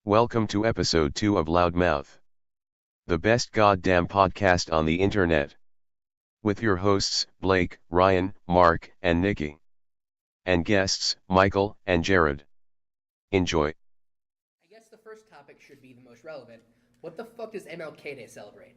Welcome to episode 2 of Loudmouth, the best goddamn podcast on the internet. With your hosts, Blake, Ryan, Mark, and Nikki. And guests, Michael and Jared. Enjoy. I guess the first topic should be the most relevant. What the fuck does MLK Day celebrate?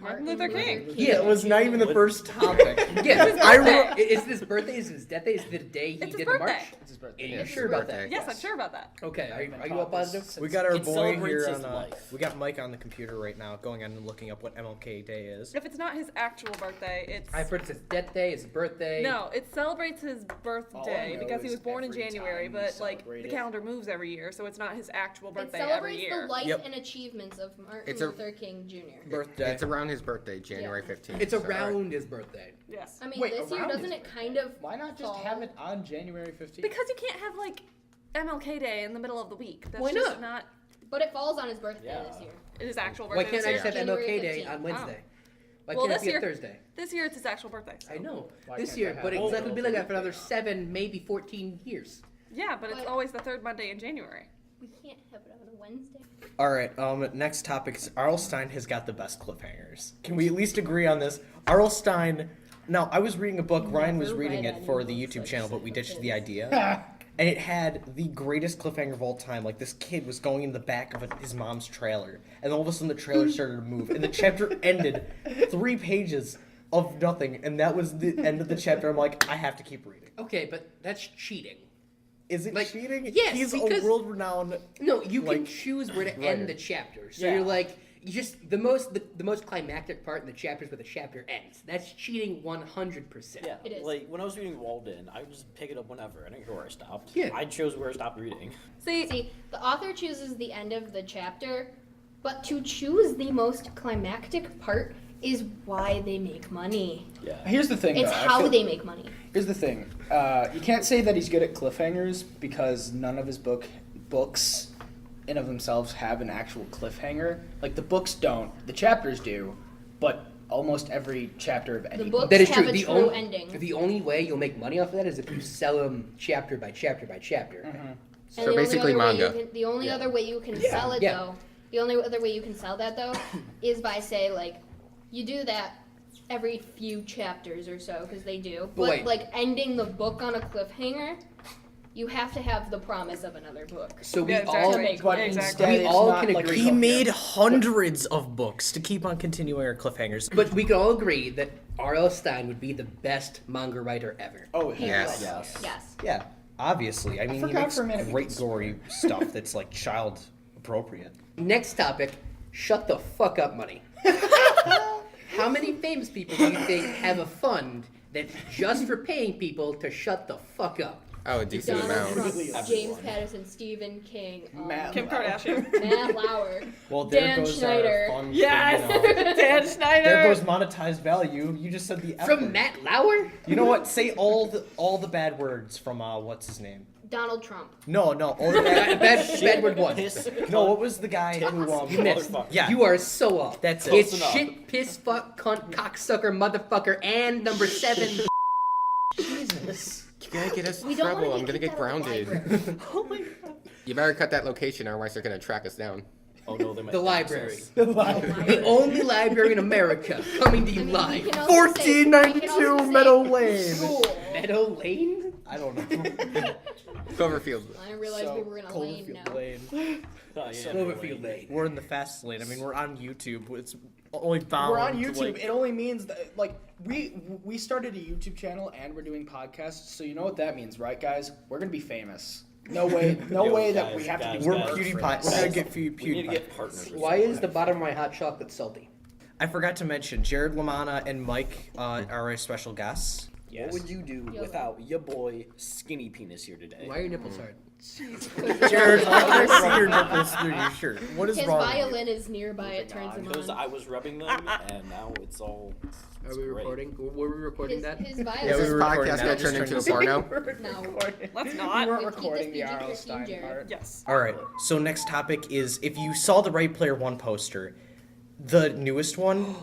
Martin Luther King. Yeah, It was not even the first topic. Yeah, birthday. is it his birthday? Is it his death day? Is it the day he It's his did the march? birthday. It's his birthday. Are you Yes. sure about that? Yes, I'm sure about that. Okay, are you all positive? We got our It boy celebrates here his on. life. We got Mike on the computer right now, going on and looking up what MLK Day is. If it's not his actual birthday, it's I've heard it's his death day, his birthday. no. It celebrates his All I birthday know because he is was born in every January, time we but like celebrate the it- calendar moves every year, so it's not his actual It birthday every celebrates year. the life Yep. and achievements of Martin It's a- Luther King Jr. Birthday. It's around his birthday, January Yeah. 15th. It's so- around his birthday. Yes. I mean, Wait, this year around doesn't his it kind of Why not just fall? have it on January 15th? Because you can't have like MLK Day in the middle of the week. That's Why just not? But it falls on his birthday Yeah. this year. his actual birthday. Why can't this I year. just have January MLK Day 15th. on Wednesday? Why Well, can't it this be a year- Thursday? This year it's his actual birthday. So. I know. Why This can't year, they but have it's not both gonna be like that of for them? another 7, maybe 14 years. Yeah, but it's But- always the third Monday in January. We can't have it on a Wednesday. All right. Next topic is R.L. Stine has got the best cliffhangers. Can we at least agree on this? R.L. Stine. Now, I was reading a book. Ryan was Never reading read it for any the books YouTube like channel, but we ditched the Cyclopedia. idea. And it had the greatest cliffhanger of all time. Like, this kid was going in the back of his mom's trailer, and all of a sudden the trailer started to move, and the chapter ended 3 pages of nothing, and that was the end of the chapter. I'm like, I have to keep reading. Okay, but that's cheating. Is it Like, cheating? yes, He's because- a world-renowned. No, you can Like, choose where to writer. end the chapter. So Yeah. you're like, you just the most climactic part in the chapter is where the chapter ends. That's cheating 100%. Yeah, It is. like when I was reading Walden, I would just pick it up whenever. I didn't care where I stopped. Yeah. I chose where I stopped reading. See, The author chooses the end of the chapter, but to choose the most climactic part is why they make money. Yeah. Here's the thing, It's though. I how feel- they make money. Here's the thing. You can't say that he's good at cliffhangers because none of his books, in of themselves, have an actual cliffhanger. Like the books don't. The chapters do, but almost every chapter of any The books That is have true. a The true only ending. the only way you'll make money off of that is if you sell them chapter by chapter by chapter. And So the basically only other way manga. the only other way you can sell it Yeah. though, the only other way you can sell that though, is by say like, you do that every few chapters or so because they do. But wait. like ending the book on a cliffhanger, you have to have the promise of another book. So we Yeah, all exactly. But Exactly. instead, We it's all not can like agree. He Okay. made hundreds of books to keep on continuing our cliffhangers. but we can all agree that R.L. Stein would be the best manga writer ever. Oh, He Yes. would. Yes. Yes. Yeah, obviously. I mean, he forgot makes for a minute we great could- gory stuff that's like child appropriate. Next topic, shut the fuck up money. How many famous people do you think have a fund that's just for paying people to shut the fuck up? Oh, a decent Donald amount. Trump, Everyone. James Patterson, Stephen King, Matt Kim Kardashian. Matt Lauer. Well, there Dan goes Schneider. our fun. Yes, You know, Dan Schneider. there goes monetized value. You just said the F From word. Matt Lauer? You know what? Say all the bad words from what's his name? Donald Trump. No, all the Bad word one. Piss. No, what was the guy who You missed. Motherfucker. Yeah. You are so off. That's it. It's Close enough. shit, piss, fuck, cunt, cocksucker, motherfucker, and number 7. Jesus. You're gonna get us in We don't trouble. want I'm to gonna get kicked out of the grounded. library. Oh my god. You better cut that location, otherwise they're gonna track us down. Oh no, they might The tax library. us. The only library in America coming to you I mean, we live. can also say- we can 1492 also say Meadow Lane. School. Meadow Lane? I don't know. Cloverfield. I realized we were in a lane now. Cloverfield Lane. Oh, yeah, Cloverfield Lane. We're in the fast lane. I mean, we're on YouTube. It's only bound. We're on to, YouTube. like- It only means that, like, we started a YouTube channel and we're doing podcasts. So you know what that means, right, guys? We're gonna be famous. No way. No Yo, way that guys, we have to guys, be. We're guys. PewDiePie. We're Guys. gonna get We need to PewDiePie. get partners. or Why is something. the bottom of my hot chocolate salty? I forgot to mention Jared Lamana and Mike are our special guests. Yes. What would you do Yo. without your boy Skinny Penis here today? Why are your nipples hard? Jared, why can I see your nipples through your shirt? What is His wrong? with you? violin is nearby. It turns him Because on. I was rubbing them, and now it's all. Are it's we great. recording? Were we recording His, that? his Yeah, violin. we This were recording podcast that. gonna Just turn into a turned porno. No. Let's We not. weren't Keep this recording the PG-13, R.L. Stein Jared. part. Yes. All right. So next topic is if you saw the Ready Player One poster, the newest one,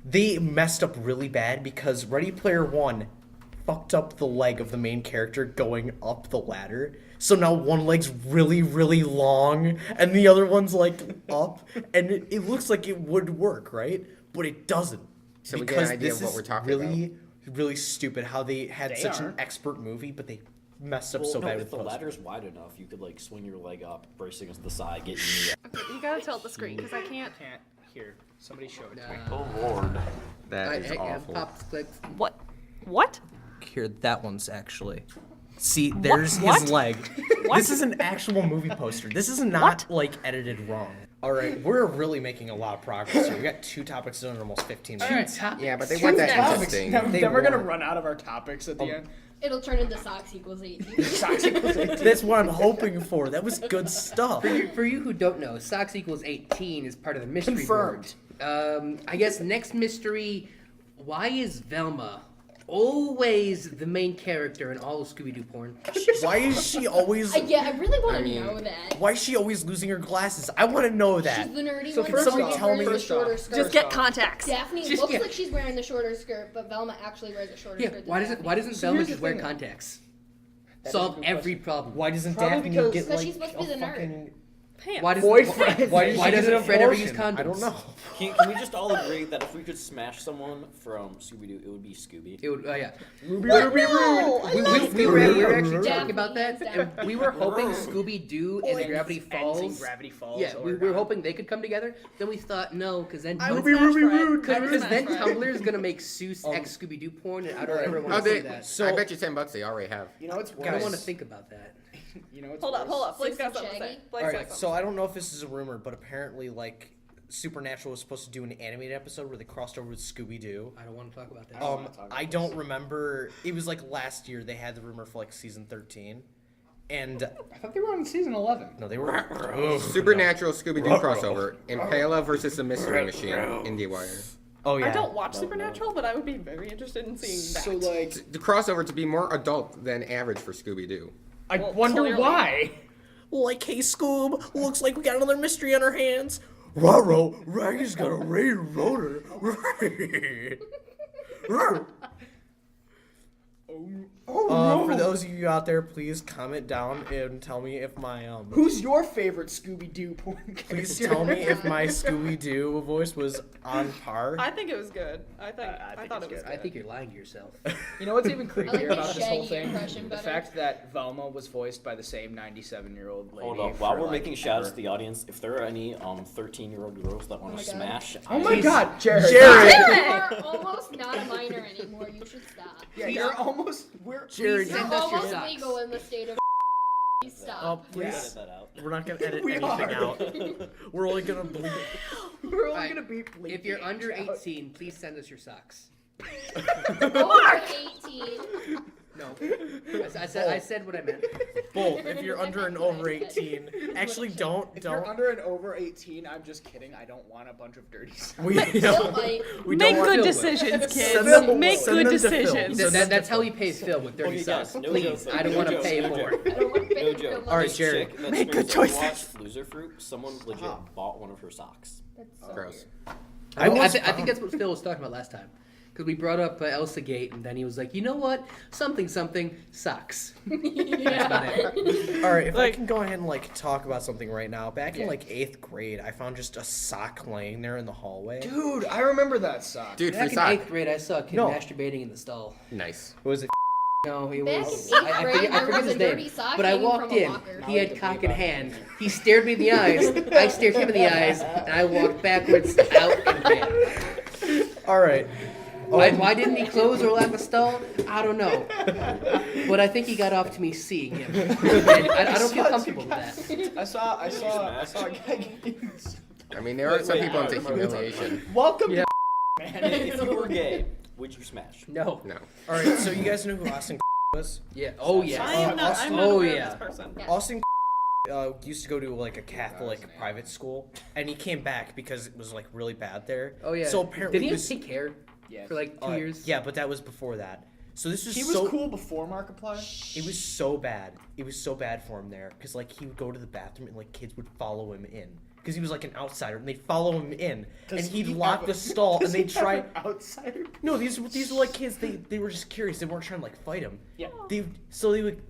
they messed up really bad because Ready Player One fucked up the leg of the main character going up the ladder. So now one leg's really, really long, and the other one's like up, and it looks like it would work, right? But it doesn't. So we get an idea this of what is we're talking really, really stupid how they had They such an aren't. expert movie, but they messed up Well, so no, bad if with the post. ladder's wide enough, you could like swing your leg up, brace against the side, get your knee. Okay, you gotta tilt the screen because I can't. Can't hear. Somebody show it to me. Oh lord. That is awful. Pop, click. What? What? Here, that one's actually. See, there's What? his leg. What? This is an actual movie poster. This is not What? like edited wrong. All right, we're really making a lot of progress here. We got 2 topics in almost 15 minutes. Yeah, but they want that interesting. Then, They we're gonna won't. run out of our topics at the end. It'll turn into socks equals 18. Socks equals 18. That's what I'm hoping for. That was good stuff. For you who don't know, Socks equals 18 is part of the mystery Confirmed. board. I guess next mystery, why is Velma always the main character in all of Scooby-Doo porn? Why is she always? Yeah, I really want to mean, know that. Why is she always losing her glasses? I want to know that. She's the nerdy So one. first Daphne off- tell me- wears the shorter skirt. Just get contacts. Daphne Just looks get- like she's wearing the shorter skirt, but Velma actually wears a shorter Yeah, skirt. why than doesn't So Velma here's the just wear thing. contacts? That is Solve a good every question. problem. Why doesn't Probably Daphne because- get Because like she's supposed to a be the nerd. fucking? Pants. Why doesn't Boyfriend. Why, Why doesn't doesn't Fred ever use abortion? condoms? I don't know. Can we just all agree that if we could smash someone from Scooby-Doo, it would be Scooby? It would, yeah. What? No! I We love were Scooby-Doo. actually talking Daphne, about that, hands and down. we were hoping Scooby-Doo and Gravity And Falls. Gravity Falls. Yeah, we or were not. hoping they could come together. Then we thought no, because then I would Ruby, smash Ruby, Fred. Ruby, I would because smash then Fred. Tumblr's gonna make Seuss X Scooby-Doo porn, and I don't ever want Oh, to see they, that. So- I bet you $10 they already have. You know what's I don't worse? want to think about that. You know what's Hold up, worse? hold up. Blake's Six got and something to say. Shaggy? Blake's All got right, something. so I don't know if this is a rumor, but apparently, like, Supernatural was supposed to do an animated episode where they crossed over with Scooby-Doo. I don't want to talk about that. wanna talk about I don't remember. It was like last year they had the rumor for like season 13, and I thought they were on season 11. no, they were. Supernatural Scooby-Doo crossover. Impala versus the Mystery Machine. IndieWire. Oh yeah. I don't watch Supernatural, but I would be very interested in seeing that. So like, The crossover to be more adult than average for Scooby-Doo. I Well, wonder clearly. why. Like, hey Scoob, looks like we got another mystery on our hands. Raro, Raggy's got a raid rotor. For those of you out there, please comment down and tell me if my Who's your favorite Scooby-Doo porn character? please tell me if my Scooby-Doo voice was on par. I think it was good. I thought it's it was good. I think you're lying to yourself. You know what's even I creepier like the about this whole Shaggy thing? impression The better. fact that Velma was voiced by the same 97-year-old lady. Hold up, while for, we're like, making shouts ever. to the audience, if there are any 13-year-old girls that want Oh to my God. smash, Oh my I- God, Jared! Jared! You are almost not a minor anymore. You should stop. Yeah, you're almost. We're. Jared, You're send us your almost socks. legal in the state of. Please Oh, stop. please. Edit that out. We're not gonna edit We anything are. out. We're only gonna bleep. We're only Alright, gonna be. If you're bleeping under out. 18, please send us your socks. Over 18. No, I said what I meant. Both. If you're under and over 18, actually don't. If you're under and over 18, I'm just kidding. I don't want a bunch of dirty stuff. We Still might. we Make don't want good Phil. decisions, Send kids. them- Make send good them to Phil. decisions. That's how he pays Phil with 30 Okay, socks. guys, no Please, joke, I don't no want to joke, pay no more. joke. I don't want to pay No for joke. the All right, This Jared, chick that make good streams choices. Overwatch Loser Fruit, someone legit bought one of her socks. That's so Gross. weird. I think that's what Phil was talking about last time. Because we brought up Elsa Gate, and then he was like, you know what? Something sucks. That's about it. All right, if I Like- can go ahead and like talk about something right now. Back in Yeah. like 8th grade, I found just a sock laying there in the hallway. Dude, I remember that sock. Dude, free Back in sock. 8th grade, I saw a kid No. masturbating in the stall. Nice. Was it? No, it Back was. in 8th grade, I there forget was his a dirty name. sock But I hanging walked from a in. locker. He had cock in hand. He stared me in the eyes. I stared him in the eyes, and I walked backwards out and ran. All right. Why didn't he close or lock the stall? I don't know. But I think he got off to me seeing him. And I don't feel comfortable with that. I saw a guy getting. I mean, there are some people into humiliation. Welcome Yeah. to man. If you were gay, would you smash? No. No. All right. So you guys know who Austin was? Yeah. Oh, yeah. I am not, I'm not Oh, aware yeah. of this person. Austin used to go to like a Catholic private school, and he came back because it was like really bad there. Oh, yeah. So apparently, Did he it have was, pink hair Yeah. for like 2 years? Yeah, but that was before that. So this was He was so cool before Markiplier. It was so bad. It was so bad for him there because like he would go to the bathroom and like kids would follow him in because he was like an outsider and they'd follow him in and he'd lock the stall and they'd try. Outsider. No, these were like kids. They were just curious. They weren't trying to like fight him. Yeah. They would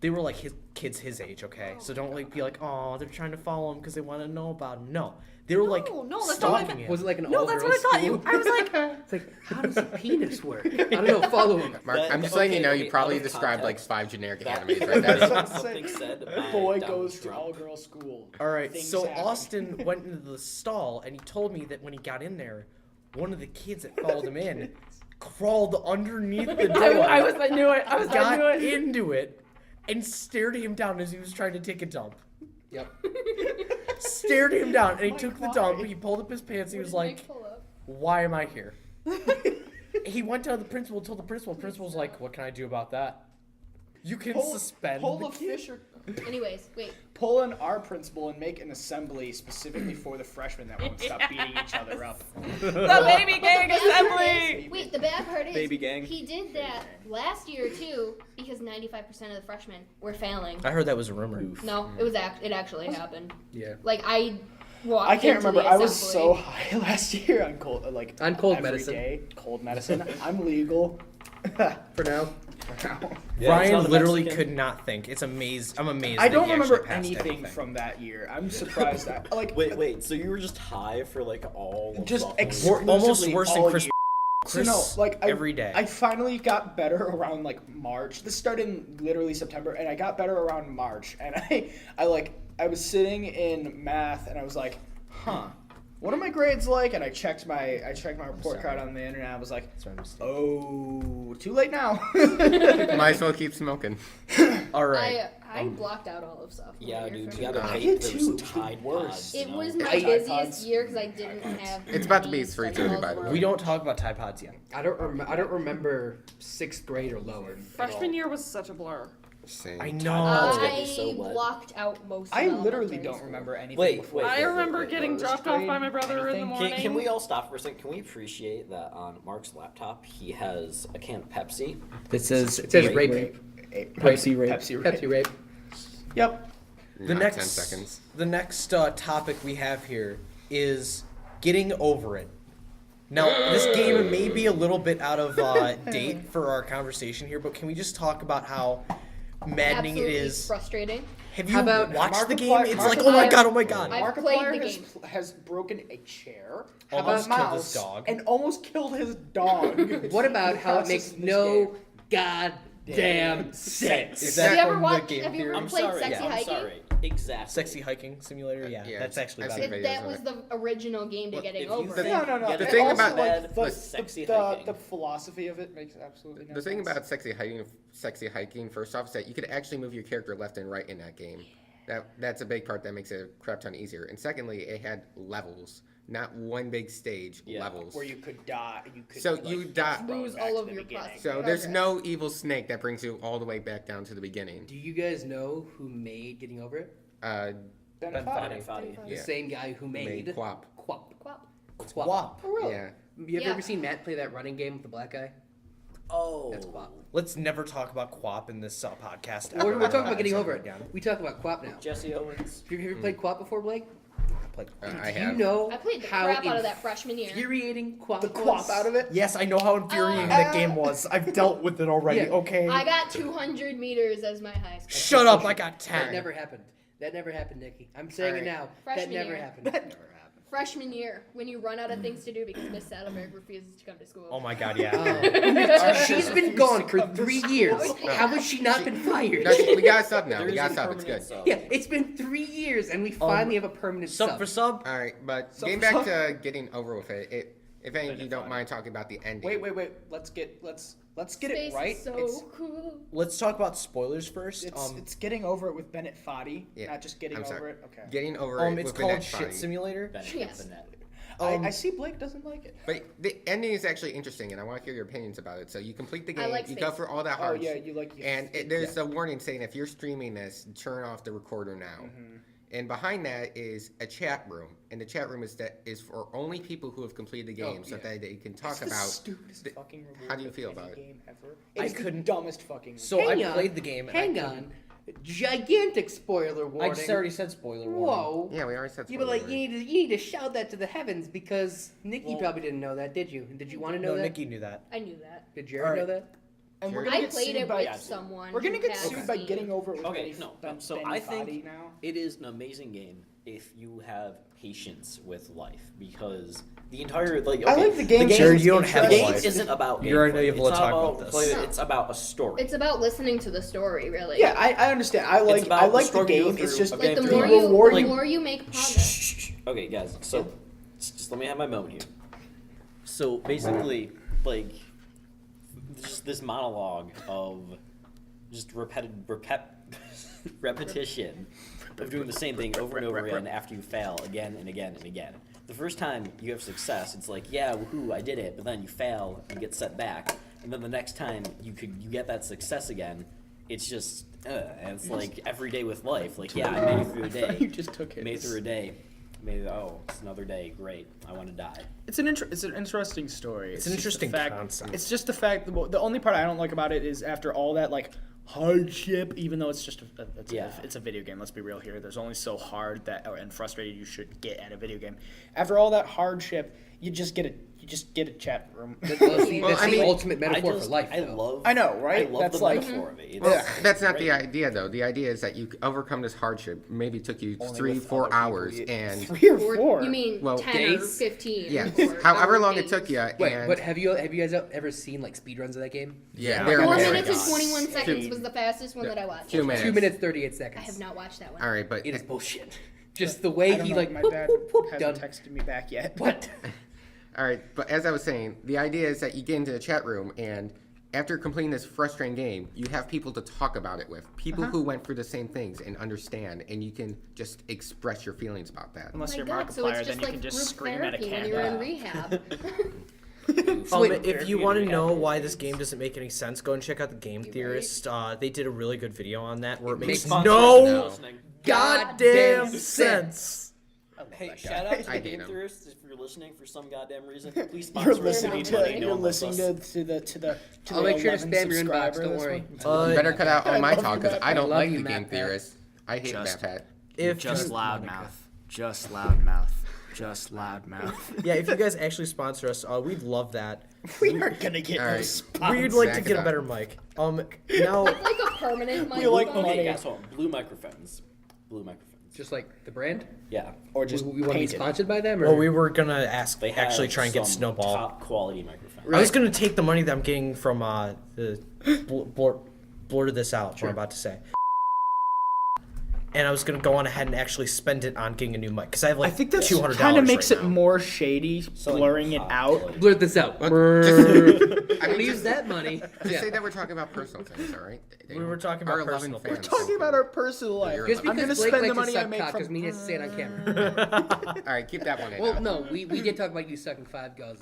they were like kids his age, okay? So don't like be like, oh, they're trying to follow him because they want to know about him. No, they were like No, that's not stalking him. Was it like an No, all that's girls what I thought school? I was like, It's like, how does a penis work? I don't know. Follow him. Mark, That- I'm just letting you okay, know wait, you probably out of described like context, 5 generic that- animes right that there. is something said by Boy Donald goes to Trump. all girls school. All right, Things so happen. Austin went into the stall and he told me that when he got in there, one of the kids that followed him in crawled underneath the door. I knew it. I got into it and stared him down as he was trying to take a dump. Yep. Stared him down, and he Like, took the why? dump. He pulled up his pants. He What was did like, Nick pull up? "Why am I here?" He went to the principal, told the principal. Principal was like, "What can I do about that?" You can suspend pull the a kid. Fisher. Anyways, wait. Pull in our principal and make an assembly specifically for the freshmen that won't stop beating each other up. The baby But gang the bad part assembly. is- Wait, the bad part is Baby gang. he did that last year too because 95% of the freshmen were failing. I heard that was a rumor. No, it actually happened. Yeah. Like I walked I can't into remember. the I was assembly. so high last year on cold, On cold every medicine. day, cold medicine. I'm legal. For now. Yeah, Ryan it's not a literally Mexican. could not think. It's amazed. I'm amazed. I that don't he remember actually passed anything everything. from that year. I'm surprised that like Wait, so you were just high for like all of just sophomore year? exclusively almost worse than all Chris. year. Chris So no, like every day. I finally got better around like March. This started in literally September, and I got better around March. And I was sitting in math, and I was like, huh. What are my grades like? And I checked my report card on the internet. I was like, oh, too late now. Might as well keep smoking. All right. I blocked out all of sophomore Yeah, year dude, from you gotta it. vape did those too. It was Tide worse. Pods, It you was know? my Tide busiest Pods. year because I didn't have. It's about to be these 3:30, stuff by the all way. We don't talk about Tide Pods yet. I don't remember 6th grade or lower. Freshman year was such a blur. Same. I Pods know. get me I so wet. blocked out most. I of literally elementary don't school. remember anything. Wait, before. wait. I remember wait, getting wait. dropped off by my brother in the anything? morning. Can we all stop for a second? Can we appreciate that on Mark's laptop he has a can of Pepsi? It says rape. Pepsi rape. Pepsi rape. Yep. The Not next 10 seconds. The next topic we have here is getting over it. Now, this game may be a little bit out of date for our conversation here, but can we just talk about how maddening Absolutely it is? frustrating. Have you How about watched the game? Markiplier- It's like, oh my Markiplier- god, oh my god. I've played Markiplier the game. has broken a chair, Almost a killed mouse, his dog. and almost killed his dog. What about In the how it process makes of this no game. goddamn sense? Is Have that you ever from the watched? game Have you theory? ever I'm played sorry. Sexy I'm Hiking? sorry. Exactly. Sexy hiking simulator? Yeah, Yeah, that's actually I've about seen it. videos That of was it. the original game to Look, getting if you over. think- No. Get The it thing also about- bad the, with sexy the hiking. philosophy of it makes absolutely no The thing sense. about sexy hiking, first off, is that you could actually move your character left and right in that game. That's a big part that makes it a crap ton easier. And secondly, it had levels, not one big stage. Yeah. Levels. where you could die, So you die- Lose all of your process. So there's Okay. no evil snake that brings you all the way back down to the beginning. Do you guys know who made Getting Over It? Ben Ben Foddy. Foddy. The Yeah. same guy who made Quap. Quap. Quap. WAP. Oh, really? Yeah. You ever Yeah. seen Matt play that running game with the black guy? Oh. That's Quap. Let's never talk about Quap in this podcast. We're ever. talking about Getting That's Over ever It. again. We talk about Quap now. Jesse Owens. Have you ever played Quap before, Blake? I Do have. you know I played the how crap out of that freshman year. infuriating Quap The was? quap out of it. Yes, I know how infuriating that game was. I've dealt with it already. Yeah. Okay. I got 200 meters as my high score. Shut up! I got That 10. never happened. That never happened, Nikki. I'm saying it now. Freshman that never year. happened. Freshman year, when you run out of things to do because Miss Saddleberg refuses to come to school. Oh my god, yeah. Oh. She's been gone for 3 years. How has she not been fired? No, we gotta stop now. There We is gotta a stop. It's permanent good. sub. Yeah, it's been 3 years and we finally have a permanent Sub sub. for sub. All right, but So- getting back to getting over with it, if any of you don't mind talking about the ending. Wait. Let's get Space it right. is so it's, cool. Let's talk about spoilers first. it's getting over it with Bennett Foddy, Yeah, not just getting I'm over sorry. it. Okay. Getting over it it's with the called next Shit body. Simulator. Bennett Yes. Bennett. I see Blake doesn't like it. But the ending is actually interesting, and I want to hear your opinions about it. So you complete the I game, like you go space. for all that Oh hard. yeah, you like. And there's a warning saying if you're streaming this, turn off the recorder now. Mm-hmm. And behind that is a chat room, and the chat room is for only people who have completed the game, so that they can talk It's the about. stupidest fucking reward how do you of feel any about it? game ever. I It's the couldn't- dumbest fucking. So Hang I on, played the game. And Hang I on. Gigantic spoiler I warning. just already said spoiler warning. Whoa. Yeah, we already said. Yeah, but like spoiler you need to shout that to the heavens because Nikki Well- probably didn't know that, did you? Did you want to know No, that? Nikki knew that. I knew that. Did Jared Alright. know that? And we're Sure. gonna I get played sued it by with someone. We're gonna who get has sued by seen- getting over it with Okay, Benny- no. Ben- So Benny I think Foddy now. it is an amazing game if you have patience with life, because the entire like. I Okay, like the game. Jared, you don't have The a game life. isn't about You're gameplay. unable to It's talk not about this. play, No. It's about a story. It's about listening to the story, really. Yeah, I understand. I like about I the like the struggle you go game. It's through just of Like the getting more through you, life. reward the Like- more you make progress. Okay, guys. So just let me have my moment here. So basically, like, just this monologue of just repetition of doing the same thing over and over again after you fail again and again and again. The first time you have success, it's like, yeah, woohoo, I did it. But then you fail and get set back, and then the next time you get that success again, it's just, and it's like every day with life. Like, yeah, I made it through a day. You just took it. Made it through a day. Made it, oh, it's another day. Great. I want to die. It's an interesting story. It's an just the interesting fact, concept. It's just the fact. The only part I don't like about it is after all that like hardship, even though it's just it's a video game. Let's be real here. There's only so hard that and frustrated you should get at a video game. After all that hardship, you just get a chat room. That's Well, the I mean, ultimate metaphor for life. I though. love. I know, right? I love That's the like- metaphor of it. It's, Well, that's not the great. idea, though. The idea is that you overcome this hardship. Maybe it took you Only 3, with 4 other hours, people. and 3 or Or, 4. you mean Well, 10 or days? 15? yeah, or however hour long it days. took you. Wait, And but have you guys ever seen like speedruns of that game? yeah, Yeah. they're 4 amazing. minutes and God. 21 seconds was the fastest one that I watched. 2 minutes. 2 minutes 38 seconds. I have not watched that one. All right, but It is bullshit. Just the way I don't he know, like my whoop, dad whoop, whoop, hasn't done. texted me back yet. What? all right, but as I was saying, the idea is that you get into the chat room, and after completing this frustrating game, you have people to talk about it with, people who went through the same things and understand, and you can just express your feelings about that. Unless My you're God, so Markiplier, it's then just you like can just group scream at a therapy when you're in camera. rehab. If you want to know why this game doesn't make any sense, go and check out the Game Theorist. They did a really good video on that where it makes Makes no Listening. goddamn sense. Hey, shout out to I the hate Game 'em. Theorists if you're listening for some goddamn reason. Please sponsor You're us. listening Any to money, no you're one loves listening us. to the I'll make sure to 11 spam your inbox, subscriber don't this worry. one. You better cut out all my love talk, you, because Matt I don't Pat. like Love the you, Game Matt Pat. Theorist. I hate Just- Matt Pat. If Just you- loudmouth. Just loudmouth. Just loudmouth. yeah, if you guys actually sponsor us, we'd love that. We aren't gonna get All no right. sponsors. We'd like to Back get it a up. better mic. Now like a permanent We like microphone. money. Okay, guys, hold on. Blue microphones. Blue microphones. Just like the brand? Yeah. Or just we want to be paint it. sponsored by them? Or? well, we were gonna ask They have actually try and get some Snowball. top quality microphones. I was gonna take the money that I'm getting from the blurted this out. What I'm about to say. And I was gonna go on ahead and actually spend it on getting a new mic because I have like I think that $200 kind of makes right it now. more shady, So, like, blurring it top out. quality. Blurt this out. I mean, We'll use that money. Just Yeah. say that we're talking about personal things, all right? We were talking Our about 11 personal fans. things. Talking about our personal life. You're Just I'm because gonna Blake spend the likes money to I suck make cock from. doesn't mean he has to say it on camera. All right, keep that one in. Well, now. no, we did talk about you sucking five guys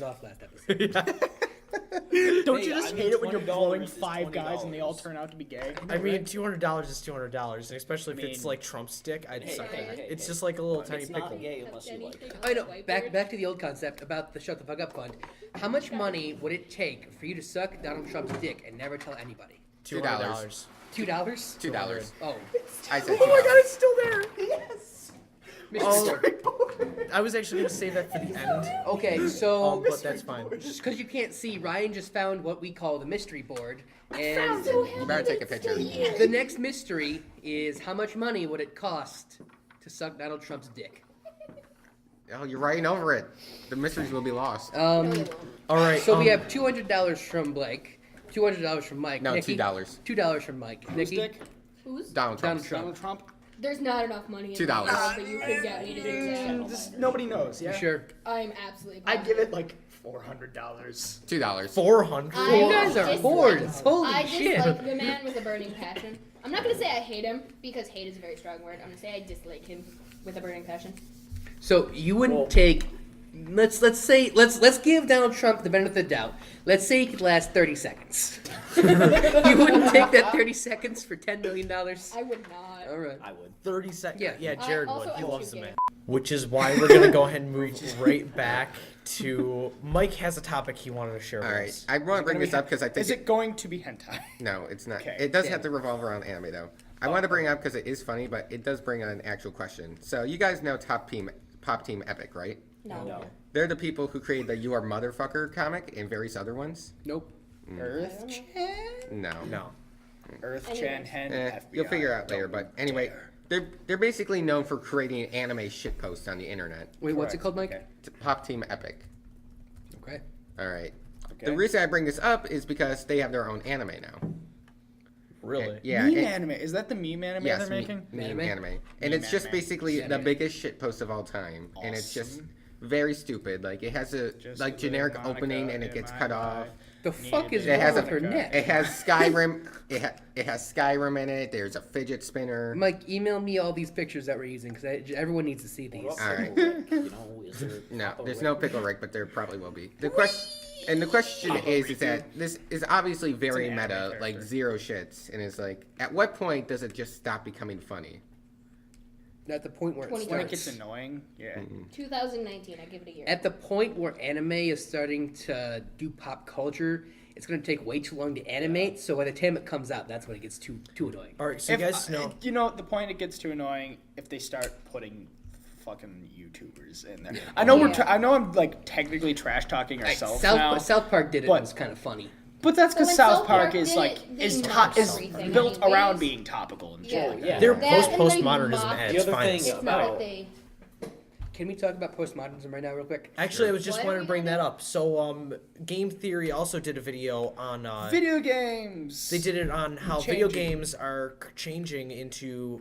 off last episode. Don't Hey, you just I hate mean, it when you're blowing $20 is 5 guys and they all $20. turn out to be gay? I mean, $200 is $200, and especially if it's mean- like Trump stick, I'd Hey, suck hey, it. hey, It's hey. just like a little tiny It's pickle. not gay unless you like it. I know. Back to the old concept about the Shut the Fuck Up Fund. How much money would it take for you to suck Donald Trump's dick and never tell anybody? $2. $2? $2. Oh. I said $2. Oh my god, it's still there! Yes! Oh. I was actually gonna save that for the end, Okay, so but that's fine. just because you can't see, Ryan just found what we call the mystery board, and You better take a picture. the next mystery is how much money would it cost to suck Donald Trump's dick? Oh, you're writing over it. The mysteries will be lost. All right. So we have $200 from Blake, $200 from Mike. No, Nikki, $2. $2 from Mike. Nikki, Dick? Who's? Donald Trump. Donald Trump. Donald Trump? There's not enough money in $2. the world that you could get me to do that. Just nobody knows, yeah? You sure? I'm absolutely. I'd give positive. it like $400. $2. 400. I You guys are dislike- boards. Holy I shit. dislike the man with a burning passion. I'm not gonna say I hate him because hate is a very strong word. I'm gonna say I dislike him with a burning passion. So you wouldn't Well- take. Let's give Donald Trump the benefit of the doubt. Let's say he could last 30 seconds. You wouldn't take that 30 seconds for $10 million. I would not. All right. I would. 30 seconds. Yeah. Yeah, Jared also, would. He I loves should the get man. it. Which is why we're gonna go ahead and move right back to Mike has a topic he wanted to share All with right. us. I want to bring this up because I think Is it going to be hentai? No, it's not. Okay, It does damn. have to revolve around anime, though. I want to bring it up because it is funny, but it does bring an actual question. So you guys know Pop Team Epic, right? No. No. They're the people who created the You Are Motherfucker comic and various other ones. Nope. Earth Chan? No. No. Earth Anyways. Chan Hen FBI. You'll figure out later. But anyway, they're basically known for creating anime shitposts on the internet. Wait, what's it Correct, called, Mike? okay. It's Pop Team Epic. Okay. All right. Okay. The reason I bring this up is because they have their own anime now. Really? Yeah. Meme and- anime. Is that the meme anime Yes, they're making? meme Anime? anime. And Meme it's just anime. basically the Anime. biggest shitpost of all time. And it's just Awesome. very stupid. Like, it has a Just like a generic little opening Monica and it in gets my cut life. off. The fuck is It wrong has with a- her neck? It has Skyrim. it has Skyrim in it. There's a fidget spinner. Mike, email me all these pictures that we're using because everyone needs to see these. What about All right. Pickle Rick? You know, is there No, Papa there's Rick? no pickle Rick, but there probably will be. The question is that this is obviously very an anime meta, like character. zero shits, and it's like, at what point does it just stop becoming funny? At the point where it 20 When starts. it gets annoying, yeah. 2019, I give it a year. At the point where anime is starting to do pop culture, it's going to take way too long to animate. So by the time it comes out, that's when it gets too annoying. All right, so you guys know. You know, the point it gets too annoying if they start putting fucking YouTubers in there. I know Yeah. I know I'm like technically trash talking Like, ourselves now, South Park did it. but- And it was kind of funny. but that's But because when South South Park Park is did like it, they is mocked is everything built anyways. around being topical and Yeah. shit. Yeah. They're That and, like, postmodernism mock- at The its other finest. thing- It's not Oh. what they. Can we talk about postmodernism right now, real quick? Actually, I was just What are wanting we to bring gonna that do? up. So, Game Theory also did a video on. Video games. They did it on how video Changing. games are changing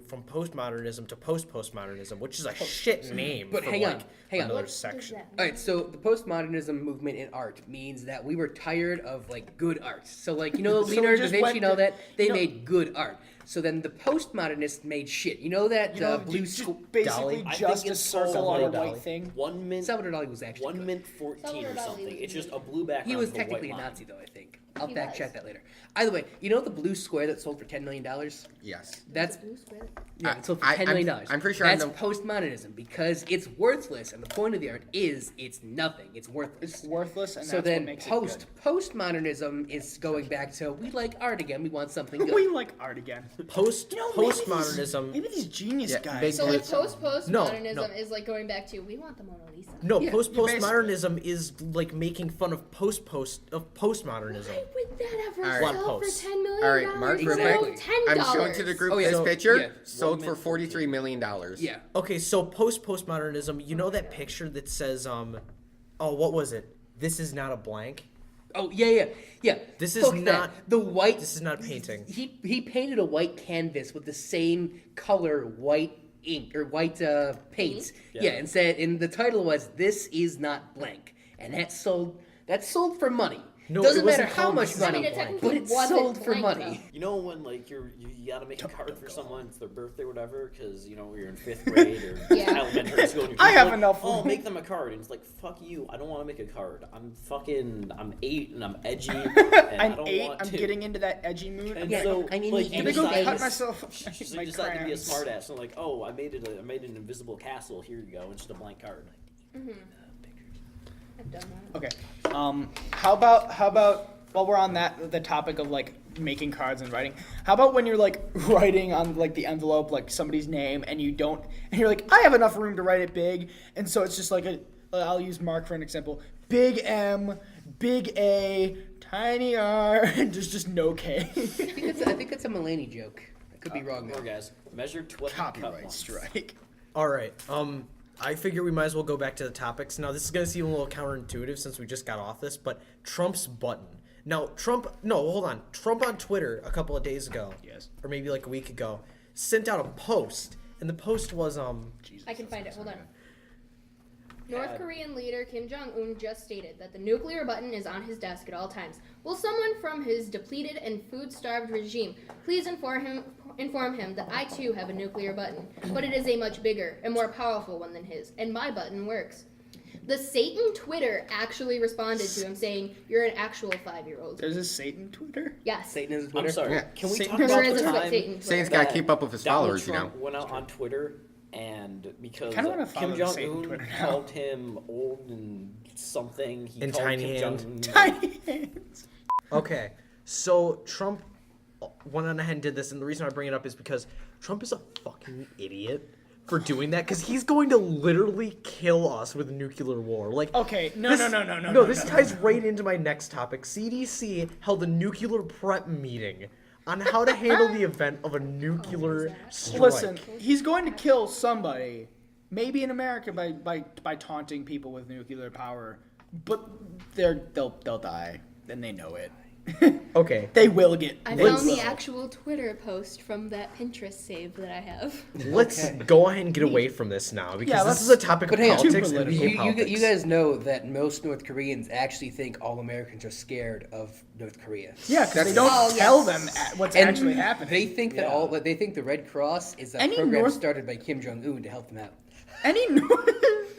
from postmodernism to post-postmodernism, which is a shit name. But for, hang on, like, hang on. another What section. does that All right, so the postmodernism movement in art means that we were tired of like good art. So like you know So we Leonardo da just Vinci went and all to- that they you know- made good art. So then the postmodernists made shit. You know that You know, blue just school. basically I just think a it's circle on a Salvador white Dali. thing. 1 mint. Salvador Dali was actually 1 good. mint 14 Salvador or Dali something. was It's just good. a blue background. He was with a technically a white line. Nazi though, I think. I'll He fact was. check that later. Either way, you know the blue square that sold for $10 million? Yes. That's Blue square. yeah, it sold for I- $10 million. I'm pretty sure I that's know- postmodernism because it's worthless, and the point of the art is it's nothing. It's worthless. It's worthless, and So that's then what makes it good. postmodernism is going back to we like art again. We want something good. We like art again. Postmodernism. Maybe these genius Yeah, guys. big So like postmodernism No. is like going back to we want the Mona Lisa. No, Yeah, postmodernism is like making fun of postmodernism. Why would that ever All right. sell What for post? $10 million? All right, Mark, real Exactly. quick. $10. I'm showing to the group Oh, yeah, this so- picture. yeah. Sold 1 for mint $43 million. Yeah. Okay, so postmodernism. You know that picture that says oh, what was it? This is not a blank. Oh yeah. This is Fuck that. not- the white. This is not a painting. He painted a white canvas with the same color white ink or white paint. Yeah, and said, and the title was "This is not blank," and that sold for money. No, Doesn't it wasn't matter how called much This Is money, I mean, it Blank. technically but it wasn't sold for blank, money. You know when like you gotta make a card for someone, it's their birthday or whatever, because you know you're in 5th grade or Yeah. elementary school. And you're I have like, enough Oh, room." make them a card, and it's like fuck you. I don't want to make a card. I'm 8 and I'm edgy. And I I'm don't 8. Want I'm to. getting into that edgy mood. And Yeah, so, I mean, like, the you Gonna go Anyways, cut myself. So my you decide to be a crayons. smartass. So like, oh, I made an invisible castle. Here you go. It's just a blank card. I've done that. Okay. How about while we're on the topic of like making cards and writing, how about when you're like writing on like the envelope like somebody's name and you're like, I have enough room to write it big, and so it's just like I'll use Mark for an example. Big M, big A, tiny R, and there's just no K. I think it's a Mulaney joke. I could be wrong Oh, though. guys, measure 12. Copyright strike. All right. I figure we might as well go back to the topics. Now, this is going to seem a little counterintuitive since we just got off this, but Trump's button. Now, hold on. Trump on Twitter a couple of days ago, Yes. or maybe like a week ago, sent out a post, and the post was I can find it. Hold on. North Korean leader Kim Jong-un just stated that the nuclear button is on his desk at all times. Will someone from his depleted and food-starved regime please inform him that I too have a nuclear button, but it is a much bigger and more powerful one than his, and my button works. The Satan Twitter actually responded to him saying, "You're an actual 5-year-old." There's a Satan Twitter. Yes. Satan is Twitter. I'm sorry. Yeah. Can we Satan- talk Because about there is the a time Satan Twitter. Satan's got to keep up with his Donald followers, Trump you know. went out on Twitter, and because Kinda wanna follow Kim the Satan Jong Un Twitter now. called him old and something, he And called tiny Kim hand. Jong-un. Tiny hands. okay. So Trump went on ahead and did this, and the reason I bring it up is because Trump is a fucking idiot for doing that because he's going to literally kill us with nuclear war. Like, Okay, no. This ties right into my next topic. CDC held a nuclear prep meeting on how to handle the event of a nuclear strike. Listen, he's going to kill somebody, maybe in America by taunting people with nuclear power, but they'll die, and they know it. Okay. They will get. I they found will. the actual Twitter post from that Pinterest save that I have. Let's go ahead and get away from this now because let's- this is a topic of But hang on, politics and political. we hate politics. You guys know that most North Koreans actually think all Americans are scared of North Korea. Yeah, because they That's- don't Oh, tell yes. them what's And actually happening. they think that they think the Red Cross is a Any program North- started by Kim Jong Un to help them out. Any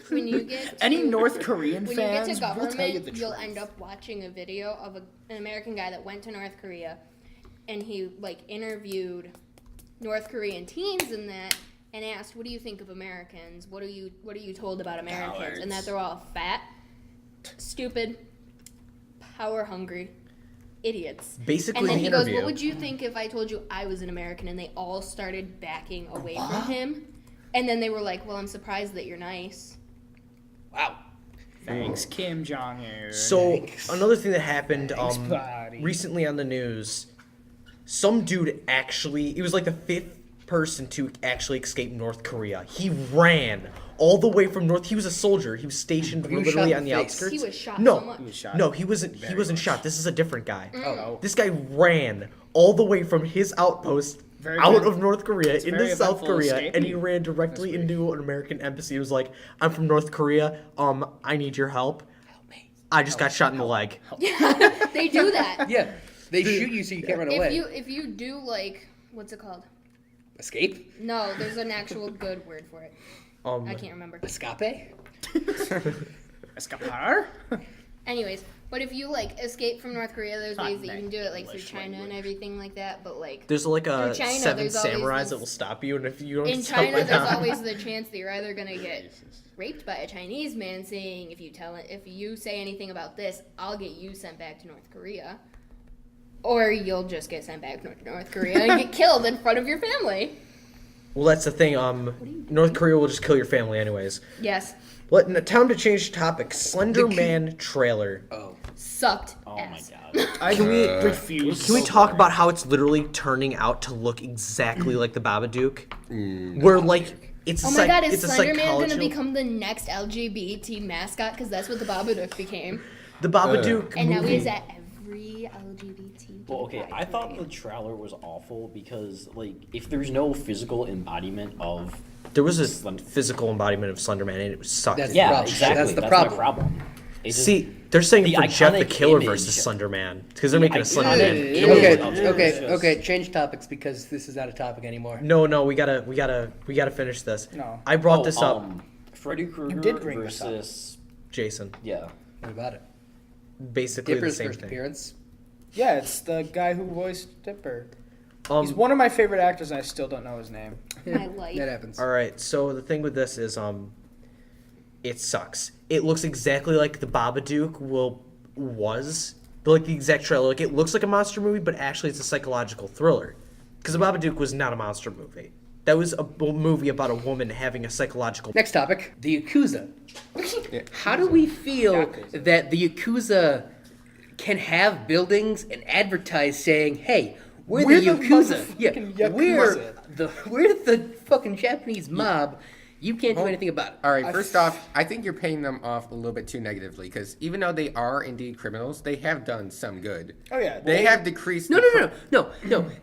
When you get any to- North Korean when fans you get to will tell you government, the you'll truth. end up watching a video of an American guy that went to North Korea, and he interviewed North Korean teens and asked, "What do you think of Americans? What are you told about Americans?" And that they're all fat, stupid, power hungry idiots. Basically, And then the he goes, interview. "What would you think if I told you I was an American?" And they all started backing away from him. And then they were like, "Well, I'm surprised that you're nice." Wow. Thanks, Kim Jong Un. So another thing that happened buddy. recently on the news, some dude actually, he was like the 5th person to actually escape North Korea. He ran all the way from North. He was a soldier. He was stationed He was literally shot on in the the face. outskirts. He was shot no, so much. He was shot no, he wasn't. He very wasn't much. shot. This is a different guy. Oh. This guy ran all the way from his outpost Very out good. of North Korea It's into very South eventful Korea, escape. and he ran directly into an American embassy. He was like, "I'm from North Korea. I need your help. I just got shot in the leg." They do that. Yeah, they shoot you so you can't run away. If you do what's it called? Escape? No, there's an actual good word for it. I can't remember. Escape? Escapar? Anyways, but if you escape from North Korea, there's ways that you can do it through English China and everything like that. But There's like a Through China, 7 there's always samurais this- that will stop you, and if you don't in stop China, it there's down- always the chance that you're either gonna get raped by a Chinese man saying, if you say anything about this, I'll get you sent back to North Korea, or you'll just get sent back to North Korea and get killed in front of your family. Well, that's the thing. North Korea will just kill your family anyways. Yes, Time to change topic. Slender Man trailer. sucked Oh my ass. god. I refuse. Can we talk about how it's literally turning out to look exactly like the Babadook? Where it's a Oh my god, is it's a Slender Man psychology. gonna become the next LGBT mascot? Because that's what the Babadook became. The Babadook And now movie. he's at every LGBT. Well, okay, I thought the trailer was awful because, if there's no physical embodiment of... There was a physical embodiment of Slender Man, and it sucked. That's- Yeah, problem. exactly. That's the my problem. problem. It just- See, they're saying the for Jeff the iconic Killer image- versus Slender Man because they're making a iconic Slender Man. image Okay, of it is just- okay, change topics because this is not a topic anymore. No, we gotta finish this. No. I brought this up, Freddy Krueger did bring this up. versus... Jason. Yeah. What about it? Basically Dipper's the same first thing. appearance. Yeah, it's the guy who voiced Dipper. He's Um, one of my favorite actors, and I still don't know his name. My life. That happens. all right. So the thing with this is, it sucks. It looks exactly like the Babadook was, but like the exact trailer. Like it looks like a monster movie, but actually it's a psychological thriller. Because the Babadook was not a monster movie. That was a movie about a woman having a psychological. Next topic, the Yakuza. How do we feel that the Yakuza can have buildings and advertise saying, "Hey, we're the Yakuza. motherfucking We're the fucking Japanese mob. You can't do anything about it." All right, first off, I think you're paying them off a little bit too negatively because even though they are indeed criminals, they have done some good. Oh, yeah. They have decreased. No.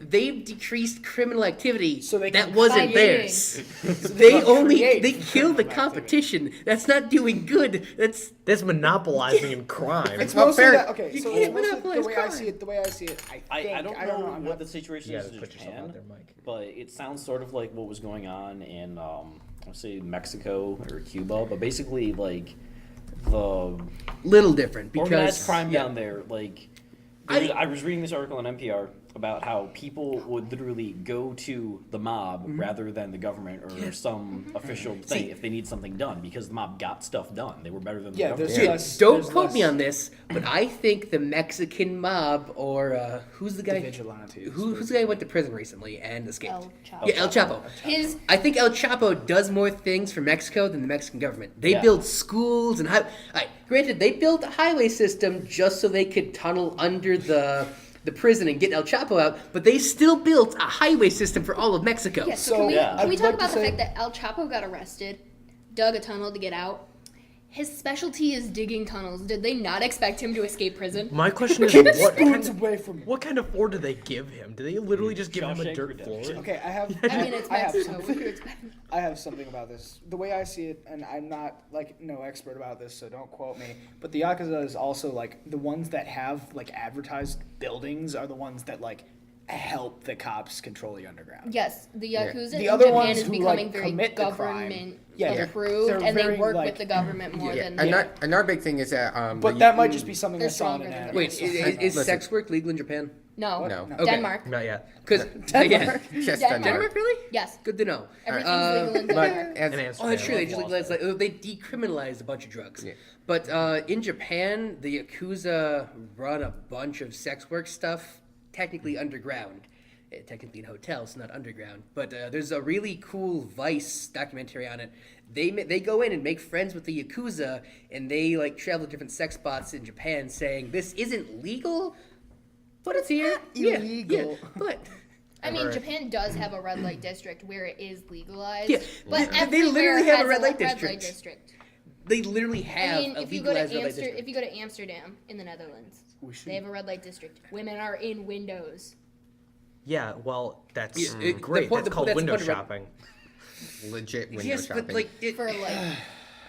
They've decreased criminal activity So they that can wasn't create. theirs. They create they killed the competition. That's not doing good. That's monopolizing in crime. It's Well, mostly fair- that. Okay, You so can't mostly monopolize the way I crime. see it, I don't know I'm what not- the situation You is gotta in put yourself Japan, out there, Mike. but it sounds sort of like what was going on in, let's say, Mexico or Cuba, but basically, the Little different because organized crime down there, I was reading this article on NPR. about how people would literally go to the mob rather than the government or some official thing if they need something done, because the mob got stuff done. They were better than the government. Dude, less- don't there's quote less- me on this, but I think the Mexican mob, or who's the guy? vigilantes. Who's the guy who went to prison recently and escaped? El Chapo. Yeah, El Chapo. I think El Chapo does more things for Mexico than the Mexican government. They build schools and granted, they built a highway system just so they could tunnel under the prison and get El Chapo out, but they still built a highway system for all of Mexico. Yeah, so can we talk about the fact that El Chapo got arrested, dug a tunnel to get out? His specialty is digging tunnels. Did they not expect him to escape prison? My question is, what kind of floor do they give him? Do they literally just give him a dirt floor? Okay, I have. I mean, it's I have Mexico. What do you something. expect? I have something about this. The way I see it, and I'm not like no expert about this, so don't quote me. But the Yakuza is also like the ones that have like advertised buildings are the ones that like help the cops control the underground. Yes, the Yakuza The in other Japan ones is who, becoming like, very commit the crime. government Yeah, approved, they're and they very, work like- with the government more than Another big thing is that. But that might just be something I They're saw in an stronger ad. than Wait, is Listen. sex work legal in Japan? no, No. Okay. Denmark. Not yet. Because Just Denmark. really? Yes, Good to know. everything's legal in But Denmark. as, Oh, that's true. They just legalized, they decriminalized a bunch of drugs. Yeah. But in Japan, the Yakuza run a bunch of sex work stuff, technically underground. Technically in hotels, not underground. But there's a really cool Vice documentary on it. They go in and make friends with the Yakuza, and they like travel to different sex spots in Japan, saying this isn't legal, but it's here. illegal. Yeah. But I mean, Japan does have a red light district where it is legalized. Yeah, but they everywhere literally have a has red light red district. district. they literally have I mean, a if you go to legalized red light district. if you go to Amsterdam in the Netherlands, they have a red light district. Women are in windows. Yeah, well, that's Yeah, great. the point- That's called that's the window point of shopping. legit window Yes, shopping. but like For like,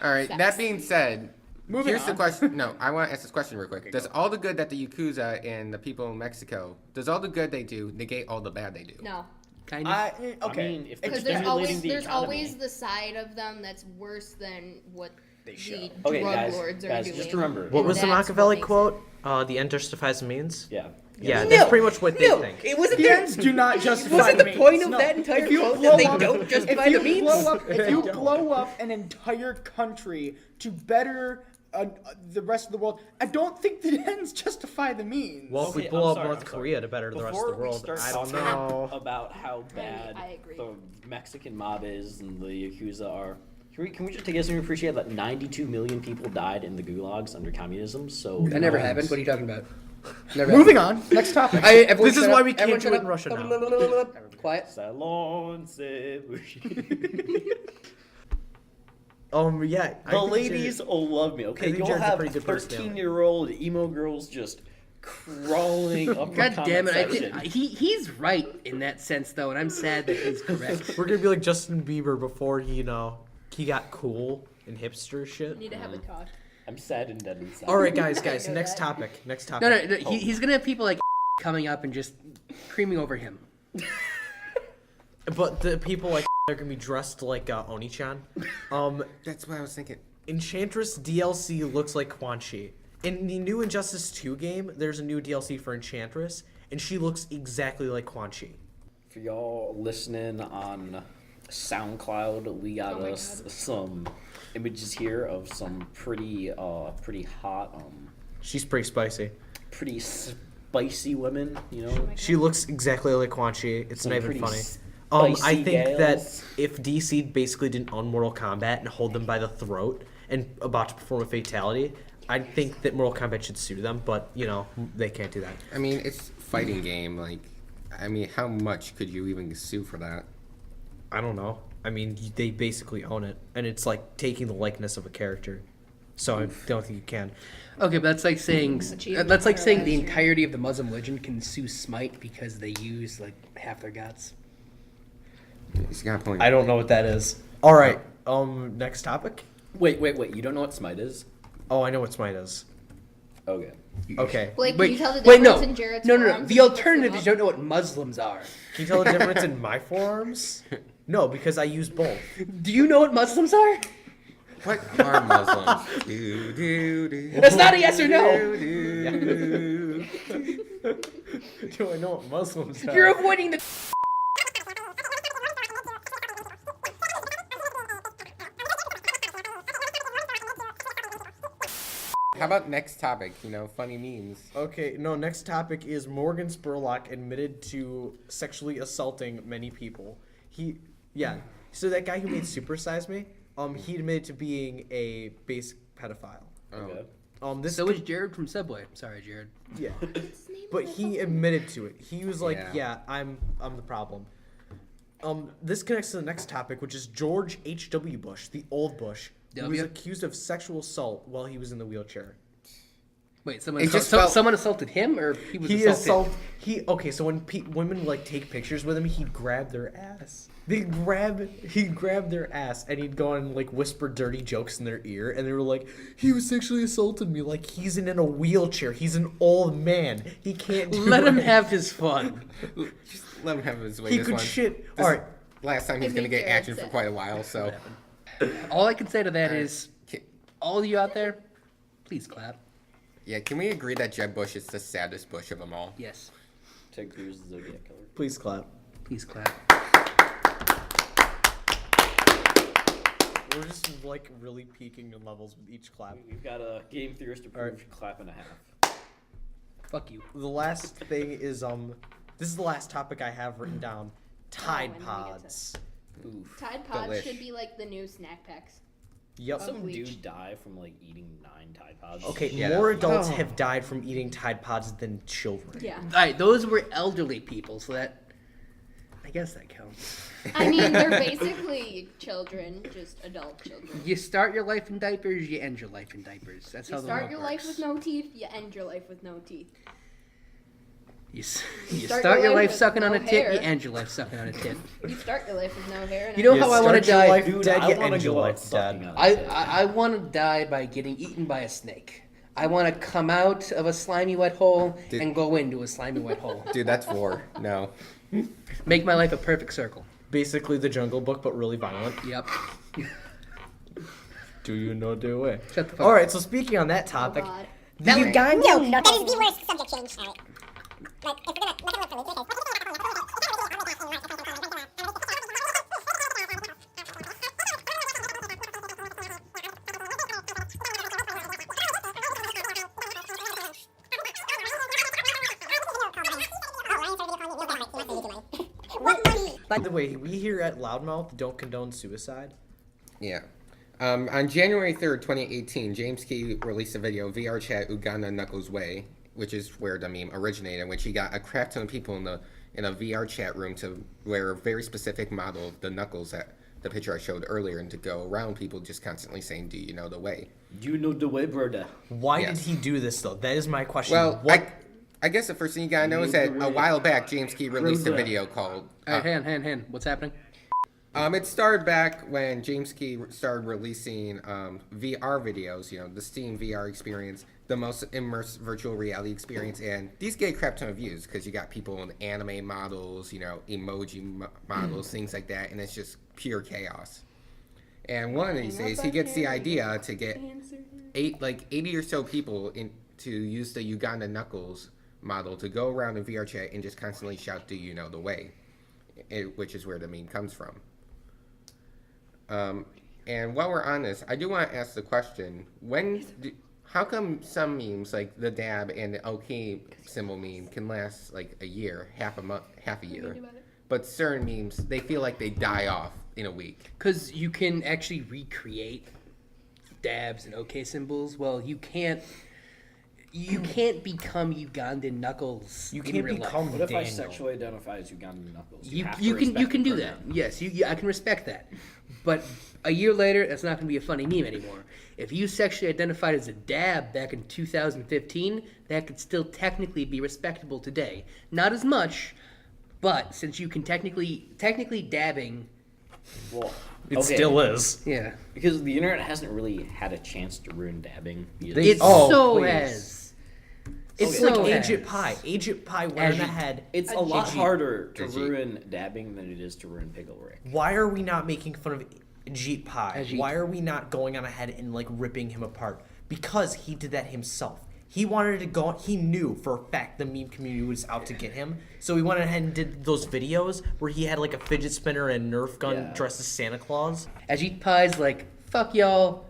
All right. sex. That being said, here's the on. question. No, I want to ask this question real quick. Does all the good that the Yakuza and the people in Mexico, does all the good they do negate all the bad they do? no, kind of. Okay. I mean, if because they're stimulating the there's economy. always the side of them that's worse than what the show. Okay, drug guys, lords are guys, doing. just remember. What was the That's what Machiavelli makes quote? The end justifies the means? Yeah. Yeah, that's pretty much what they think. It wasn't The there. ends do not justify Wasn't the the means. point of No. that entire If you quote blow that they up- don't justify if you the means? if you blow up an entire country to better the rest of the world, I don't think the ends justify the means. Well, if we Okay, blow I'm up sorry, North I'm sorry. Korea to better the rest of the Before we world, start I don't talking know. about how bad I agree. the Mexican mob is and the Yakuza are. Can we just take a second to appreciate that 92 million people died in the gulags under communism? So That never happened. What are you talking about? Never Moving happened. on. Next topic. Everyone This is shut why up. we can't Everyone do shut it up. in Russia now. Quiet. Salon se Yeah. I The think ladies will love me, okay? I think You'll Jared's a have pretty good personality. 13-year-old emo girls just crawling up the God damn comment it! section. He's right in that sense though, and I'm sad that he's correct. We're gonna be like Justin Bieber before he got cool and hipster shit. need to have a talk. I'm sad and dead inside. All right, guys. know Next that. topic. Next topic. No, he's gonna have people like coming up and just creaming over him. But the people like are gonna be dressed like Oni-chan. That's what I was thinking. Enchantress DLC looks like Quan Chi. In the new Injustice 2 game, there's a new DLC for Enchantress, and she looks exactly like Quan Chi. For y'all listening on SoundCloud, we got us some images here of some pretty hot, She's pretty spicy. pretty spicy women. You know, She looks exactly like Quan Chi. It's Some not even pretty funny. I spicy think gals. that if DC basically didn't own Mortal Kombat and hold them by the throat and about to perform a fatality, I think that Mortal Kombat should sue them, but, they can't do that. I mean, it's fighting game. Like, I mean, how much could you even sue for that? I don't know. I mean, they basically own it, and it's like taking the likeness of a character. So I don't think you can. Okay, but that's like saying Achievement that's like for saying live the stream. entirety of the Muslim religion can sue Smite because they use like half their gods. He's got a point. I don't know what that is. All right. Next topic. wait. You don't know what Smite is? Oh, I know what Smite is. Okay. Okay. Blake, Wait, can you tell the wait, difference no, in Jared's no. forearms The and what's alternative the is you don't know what Muslims are. Can you tell the difference in my forearms? No, because I use both. Do you know what Muslims are? What are Muslims? Do, do, do, That's not a yes or no. do, do. Do I know what Muslims are? You're avoiding the. How about next topic? Funny memes. Okay, no, next topic is Morgan Spurlock admitted to sexually assaulting many people. So that guy who made Super Size Me, he admitted to being a basic pedophile. Okay. So is Jared from Subway. Sorry, Jared. Yeah. But he admitted to it. He was like, Yeah. I'm the problem. This connects to the next topic, which is George H.W. Bush, the old Bush, who was accused of sexual assault while he was in the wheelchair. Wait, someone assaulted him, or he was assaulted? Okay, so when women like take pictures with him, he'd grab their ass. He'd grab their ass, and he'd go and like whisper dirty jokes in their ear, and they were like, "He was sexually assaulted me." Like he's in a wheelchair. He's an old man. He can't. Let him have his fun. Just let him have his way. He this could one. shit. This All right. Last time he's gonna get action for quite a while. So. All I can say to that is, all of you out there, please clap. Yeah, can we agree that Jeb Bush is the saddest Bush of them all? Yes. Ted Cruz, the Zodiac Killer. Please clap. Please clap. We're just like really peaking in levels with each clap. We've got a game theorist approved clap and a half. Fuck you. The last thing is this is the last topic I have written down. Tide when we get to- Pods. Oof. Tide Pods Delish. should be like the new snack packs. Yep. Some Bleach. dude die from like eating 9 Tide Pods. Okay, Yeah, more that- adults Oh. have died from eating Tide Pods than children. Yeah. All right, those were elderly people, so I guess that counts. I mean, they're basically children, just adult children. You start your life in diapers, you end your life in diapers. That's how You the start world your works. life with no teeth, you end your life with no teeth. You start start your your life life with sucking on no a tit, you hair. end your life sucking on a tit. You start your life with no hair. And You know end how I your want Start to your die? life Dude, dead, I you wanna end your go life out sucking dead. on a I tit. want to die by getting eaten by a snake. I want to come out of a slimy wet hole and go into a slimy wet hole. Dude, that's 4. No. Make my life a perfect circle. Basically the Jungle Book, but really violent. Yep. Do you know the way? Shut the fuck All up. right, so speaking on that Oh, topic, God. the Ugandan No, that is the worst subject change. Like, if we're gonna look at it By the way, we here at Loudmouth don't condone suicide. Yeah. On January 3rd, 2018, James Key released a video, VR Chat Uganda Knuckles Way, which is where the meme originated, in which he got a crap ton of people in a VR chat room to wear a very specific model of the Knuckles that the picture I showed earlier, and to go around people just constantly saying, "Do you know the way?" You know the way, brother. Why Yes. did he do this though? That is my question. Well, what? I guess the first thing you gotta know is that a while back, James Key released a video called... All right, hand. What's happening? It started back when James Key started releasing VR videos, the Steam VR experience, the most immersive virtual reality experience, and these get a crap ton of views because you got people in anime models, emoji models, things like that, and it's just pure chaos. And one of these days, he gets the idea to get 80 or so people to use the Uganda Knuckles model to go around in VR chat and just constantly shout, "Do you know the way?" Which is where the meme comes from. And while we're on this, I do want to ask the question: how come some memes like the dab and the OK symbol meme can last like a year, half a year, but certain memes they feel like they die off in a week? Because you can actually recreate dabs and OK symbols. Well, you can't become Ugandan Knuckles. You in can't real life. become What if I Daniel. sexually identify as Ugandan Knuckles? You have to can respect the do that. program. Yes, I can respect that. But a year later, that's not going to be a funny meme anymore. If you sexually identified as a dab back in 2015, that could still technically be respectable today. Not as much, but since you can technically dabbing, Well, It okay, still is. yeah, because the internet hasn't really had a chance to ruin dabbing. it Oh, so please. has. It's Okay. like So Agent has. Pie. Agent Pie went in the head. It's a lot Agent- harder to Agent. ruin dabbing than it is to ruin Pickle Rick. Why are we not making fun of Ajit Pie? Ajit. Why are we not going on ahead and like ripping him apart? Because he did that himself. He wanted to go. He knew for a fact the meme community was out to get him, so he went ahead and did those videos where he had like a fidget spinner and a Nerf gun dressed as Santa Claus. Ajit Pai's like, fuck y'all.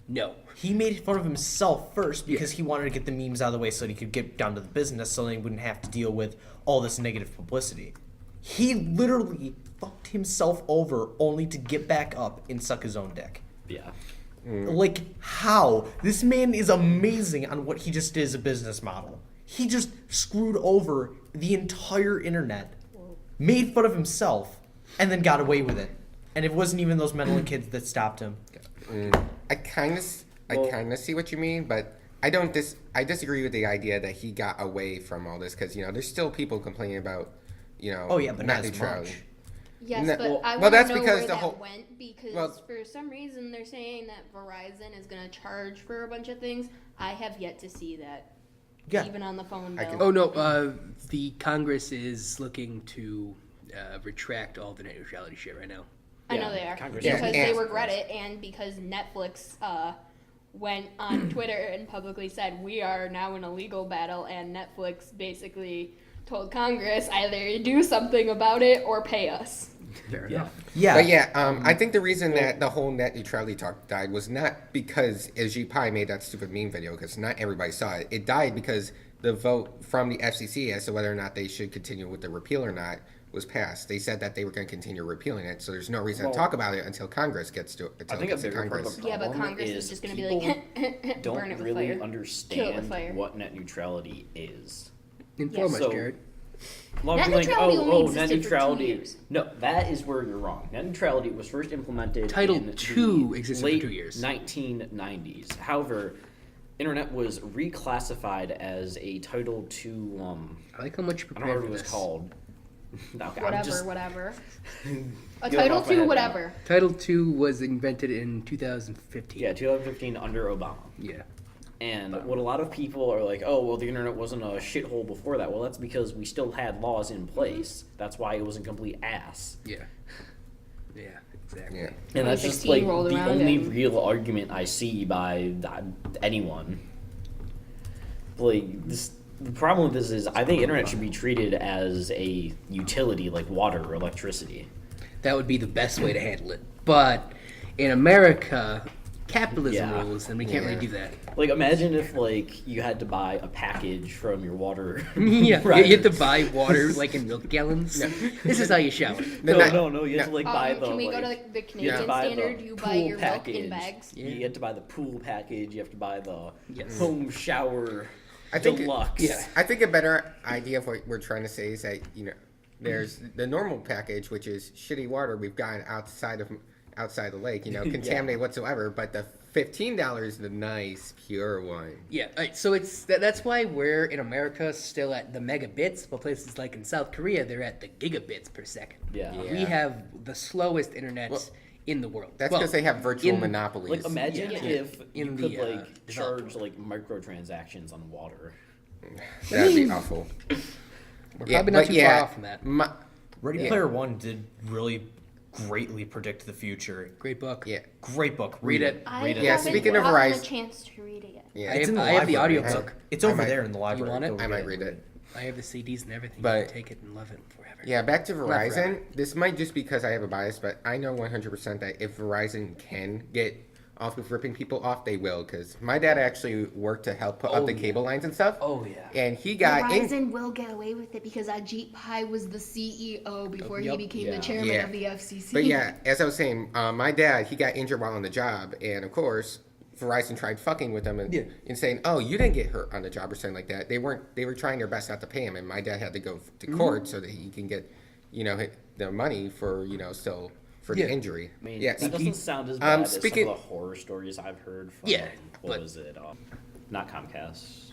No. He made fun of himself first because he wanted to get the memes out of the way so that he could get down to the business so he wouldn't have to deal with all this negative publicity. He literally fucked himself over only to get back up and suck his own dick. Yeah. Like, how? This man is amazing on what he just did as a business model. He just screwed over the entire internet, made fun of himself, and then got away with it. And it wasn't even those mentally kids that stopped him. I kind of see what you mean, but I disagree with the idea that he got away from all this because there's still people complaining about but not as neutrality. much. Yes, No, but I well, want that's to know because where the that whole- went because well- for some reason they're saying that Verizon is going to charge for a bunch of things. I have yet to see that. Yeah. Even on the phone I bill. can- Oh no, the Congress is looking to retract all the net neutrality shit right now. I know Yeah, they are Congress because is they asking regret us. it, and because Netflix went on Twitter and publicly said we are now in a legal battle, and Netflix basically told Congress either do something about it or pay us. Fair Yeah. enough. Yeah. But I think the reason that the whole net neutrality talk died was not because Ajit Pai made that stupid meme video, because not everybody saw it. It died because the vote from the FCC as to whether or not they should continue with the repeal or not was passed. They said that they were going to continue repealing it, so there's no reason to talk about it until Congress gets to I think a bigger part of Congress. the Yeah, but problem Congress is just gonna be people like, don't burn it with really fire. Kill it with understand fire. what net neutrality is. Inform us, So- Jared. A lot of Net people neutrality only net existed for 2 neutrality. years. No, that is where you're wrong. Net neutrality was first implemented Title in II the existed for late 2 years. 1990s. However, internet was reclassified as a Title II. I like how much you I don't know prepared what for it was this. called. Okay, I'm Whatever, just whatever. A going Title off my II, head now. whatever. Title II was invented in 2015. Yeah, 2015 under Obama. Yeah. And what a lot of people are like, oh, well, the internet wasn't a shithole before that. Well, that's because we still had laws in place. That's why it was a complete ass. Yeah. Yeah, exactly. Yeah. And that's just 2016 like rolled the around only and- real argument I see by anyone. Like this, the problem with this is I think internet should be treated as a utility like water or electricity. That would be the best way to handle it. But in America, capitalism Yeah. rules, and we can't really do that. Like imagine if like you had to buy a package from your water. Yeah, provider. you have to buy water like in milk gallons. This is how you shower. No, Then no, you have to like buy the Can we like, go to the Canadian buy the standard? You buy pool your package. milk in bags. You have to buy the pool package. You have to buy the Yes. home shower I think deluxe. Yeah. I think a better idea of what we're trying to say is that there's the normal package, which is shitty water we've gotten outside the lake, contaminated whatsoever. But the $15, the nice pure one. Yeah, all right, so that's why we're in America still at the megabits, but places like in South Korea, they're at the gigabits per second. Yeah. Yeah. We have the slowest internet Well, in the world. That's Well, because they have virtual in- monopolies. Like imagine Yeah. if you In could the, like developed charge like microtransactions on water. That'd be awful. We're probably not too far off from that. Ready Player One did really greatly predict the future. Great book. Yeah. Great book. Read it. I Read it. Yeah, haven't speaking of gotten a Verizon- chance to read it yet. Yeah. It's in the I have the library. audiobook. It's over might- there in the library. want it? Go I might read it. I have the CDs and everything. But- you can take it and love it forever. Yeah, back to forever. Verizon. This might just be because I have a bias, but I know 100% that if Verizon can get off with ripping people off, they will. Because my dad actually worked to help put up the cable lines and stuff. Oh, yeah. And he got in. Verizon will get away with it because Ajit Pai was the CEO before he Yup. became Yeah. the chairman Yeah. of the FCC. But yeah, as I was saying, my dad, he got injured while on the job. And of course, Verizon tried fucking with him and saying, "Oh, you didn't get hurt on the job," or something like that. They were trying their best not to pay him. And my dad had to go to court so that he can get, the money for, still for the injury. I mean, Yeah, that doesn't sound as bad as speaking- some of the horror stories I've heard from. Yeah, what but- was it? Not Comcast.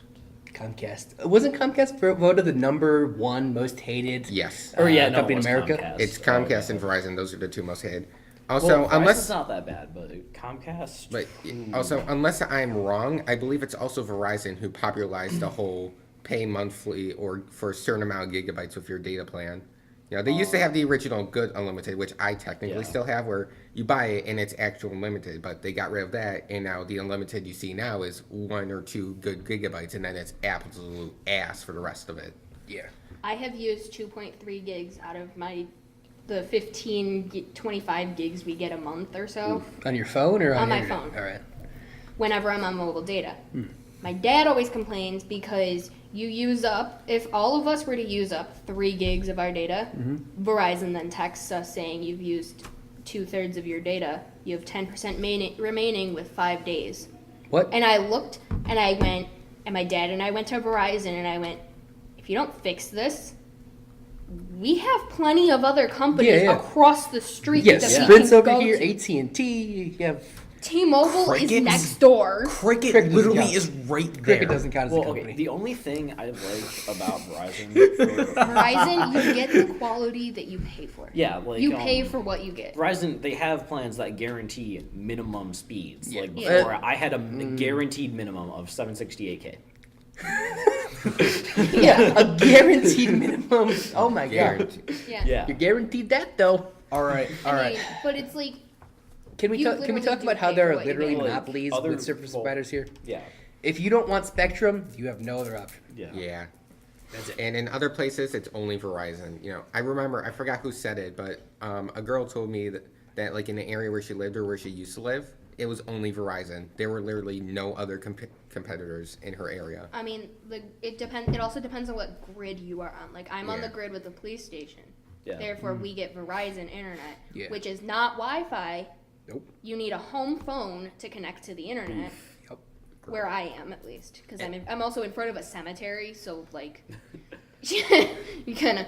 Comcast. Wasn't Comcast voted the #1 most hated? Yes. Or yeah, No, company it in was America. Comcast. It's Oh, Comcast yeah. and Verizon. Those are the two most hated. Well, Also, Verizon's unless not that bad, but Comcast. but also unless I'm wrong, I believe it's also Verizon who popularized the whole pay monthly or for a certain amount of gigabytes with your data plan. You know, they used to have the original good unlimited, which I technically still have, where you buy it and it's actual unlimited, but they got rid of that, and now the unlimited you see now is 1 or 2 good gigabytes, and then it's absolute ass for the rest of it. Yeah. I have used 2.3 gigs out of the 25 gigs we get a month or so. On your phone or on my internet? phone. All right. Whenever I'm on mobile data. My dad always complains because you use up, if all of us were to use up 3 gigs of our data, Verizon then texts us saying you've used 2/3 of your data. You have 10% remaining with 5 days. What? And I looked and I went, and my dad and I went to Verizon and I went, if you don't fix this, we have plenty of other companies across the street that we Sprint's can over go here, to. AT&T, you have... T-Mobile is next door. Cricket literally is right there. Cricket doesn't count as a Well, company. okay, the only thing I like about Verizon... Verizon, you get the quality that you pay for. Yeah, like... You pay for what you get. Verizon, they have plans that guarantee minimum speeds. Yeah. Like Yeah. before, I had a guaranteed minimum of 768K. Yeah, a guaranteed minimum. Oh my god. Guaranteed. Yeah. Yeah. You're guaranteed that though. All right. I mean, but it's like, Can we You talk? Can we literally talk do about how pay there for are what you literally get. monopolies Other- with service well, providers here? Yeah. If you don't want Spectrum, you have no other option. Yeah. Yeah. That's it. And in other places, it's only Verizon. You know, I remember, I forgot who said it, but a girl told me that like in the area where she lived or where she used to live, it was only Verizon. There were literally no other competitors in her area. I mean, it also depends on what grid you are on. Like, I'm on the Yeah. grid with the police station. Yeah. Therefore, we get Verizon internet, Yeah. which is not Wi-Fi. Nope. You need a home phone to connect to the internet. Yep. Where I am, at least, because I'm also in front of a cemetery, so like, you kind of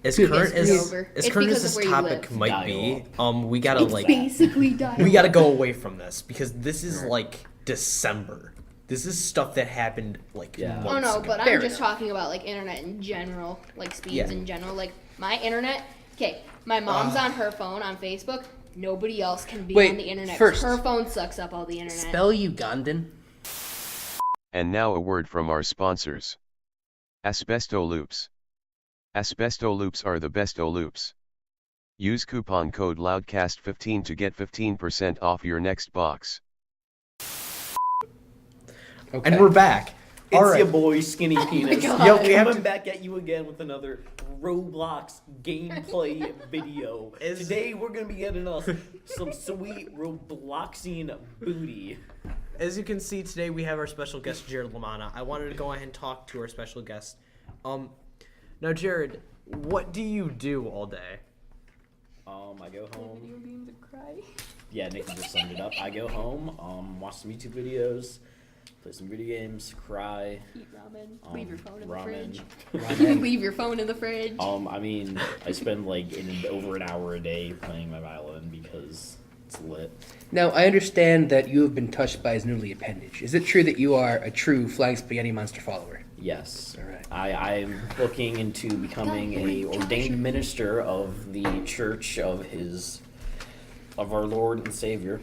As Dude, current it's as over. as It's current because as of this where you topic live. might be, we gotta like basically died. we gotta go away from this because this is like December. This is stuff that happened like Yeah. months Oh no, ago. but Fair I'm just enough. talking about like internet in general, like speeds Yeah. in general. Like my internet. Okay, my mom's on her phone on Facebook. Nobody else can be Wait, on the internet. first- Her phone sucks up all the internet. Spell Ugandan. And now a word from our sponsors. Asbesto Loops. Asbesto Loops are the besto loops. Use coupon code LOUDCAST15 to get 15% off your next box. Okay. And we're back. It's All right. your boy, Skinny Penis. Yo, we have Coming to- back at you again with another Roblox gameplay video. Today we're gonna be getting us some sweet Robloxian booty. As you can see today, we have our special guest Jared Lamanna. I wanted to go ahead and talk to our special guest. Now Jared, what do you do all day? I go home. Yeah, Nick just summed it up. I go home, watch some YouTube videos, play some video games, cry. Eat ramen. Leave your phone in the ramen. fridge. Leave your phone in the fridge. I mean, I spend like over an hour a day playing my violin because it's lit. Now, I understand that you have been touched by his newly appendage. Is it true that you are a true Flying Spaghetti Monster follower? Yes. All right. I'm looking into becoming a ordained minister of the Church of our Lord and Savior.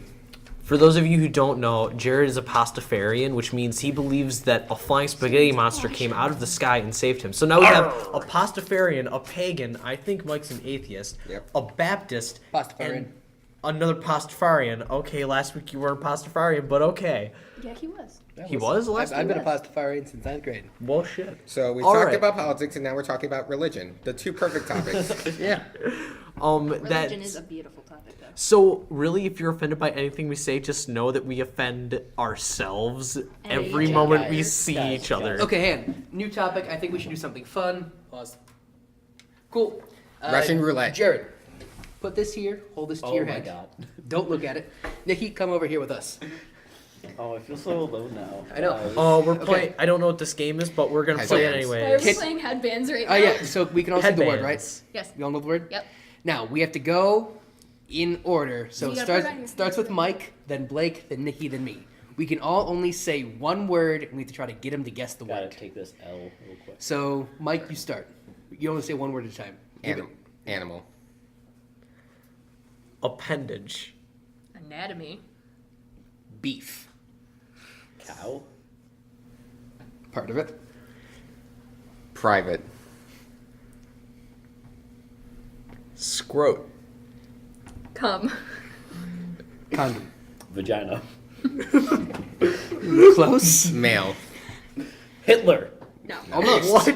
For those of you who don't know, Jared is a pastafarian, which means he believes that a flying spaghetti monster came out of the sky and saved him. So now we have a pastafarian, a pagan, I think Mike's an atheist, Yep. a Baptist, Pastafarian. and another pastafarian. Okay, last week you weren't a pastafarian, but okay. Yeah, he was. He was last I've been a week? Pastafarian since 9th grade. Well, shit. So we All talked right. about politics, and now we're talking about religion. The two perfect topics. Yeah. Religion is a beautiful topic, though. So really, if you're offended by anything we say, just know that we offend ourselves every each moment other. we see Guys, each other. Okay, Han. New topic. I think we should do something fun. Pause. Cool. Russian roulette. Jared, put this here. Hold this to Oh your my head. god. Don't look at it. Nikki, come over here with us. Oh, I feel so alone now. I know. Oh, we're Okay. playing. I don't know what this game is, but we're gonna play it Headbands. Why are anyways. we playing headbands right now? Oh yeah. So we can all see the word, right? Headbands. Yes. We all know the word. Yep. Now we have to go in order. So You it gotta starts put it on your starts with Mike, then Blake, then Nikki, then me. We can all only say one word, and we have to try to get him to guess the Gotta word. take this L real quick. So Mike, you start. You only say one word at a time. Give it. Animal. Appendage. Anatomy. Beef. Cow. Part of it. Private. Scrote. Come. Condom. Vagina. Close. Male. Hitler. No. Almost. What?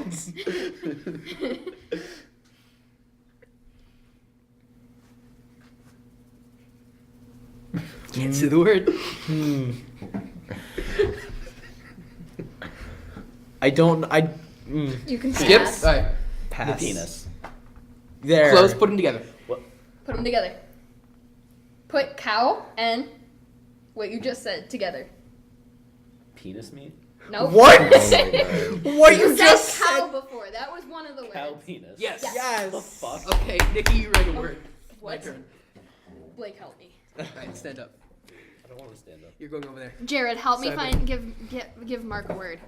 Can't say the word. I don't. You can Skip. pass. All right. Pass. The penis. There. Close. Put them together. Put them together. Put cow and what you just said together. Penis meat. Nope. What? Oh my God. What You you said just cow said? before. That was one of the words. Cow penis. Yes. Yes. The fuck? Okay, Nikki, you write a word. What? turn. Blake, help me. All right, stand up. I don't want to stand up. You're going over there. Jared, help me Sorry, find. Give Mark a word.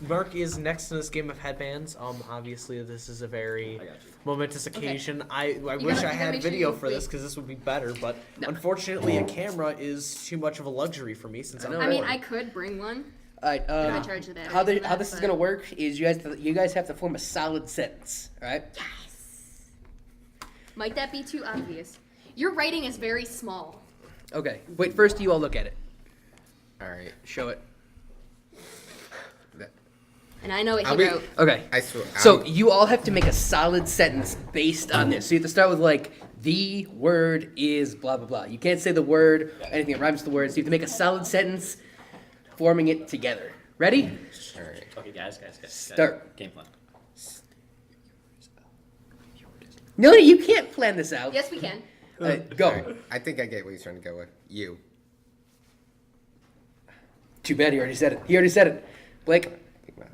Mark is next in this game of headbands. Obviously this is a very I got you. momentous occasion. I wish gotta- I you gotta had make sure video you for this wait. because this would be better, but No. unfortunately a camera is too much of a luxury for me since I I'm know, I mean, bored. I could bring one. All right. I charge the battery How for that, this is but- gonna work is you guys have to form a solid sentence. All right. Might that be too obvious? Your writing is very small. Okay. Wait. First, you all look at it. All right. Show it. And I know what I'll he be- wrote. Okay. I swear. So you all have to make a solid sentence based on this. So you have to start with like the word is blah blah blah. You can't say the word anything that rhymes with the word. So you have to make a solid sentence, forming it together. Ready? All right. Okay, guys. Start. Game plan. No, you can't plan this out. Yes, we can. All right, go. All right. I think I get what he's trying to go with. You. Too bad he already said it. He already said it. Blake. Think about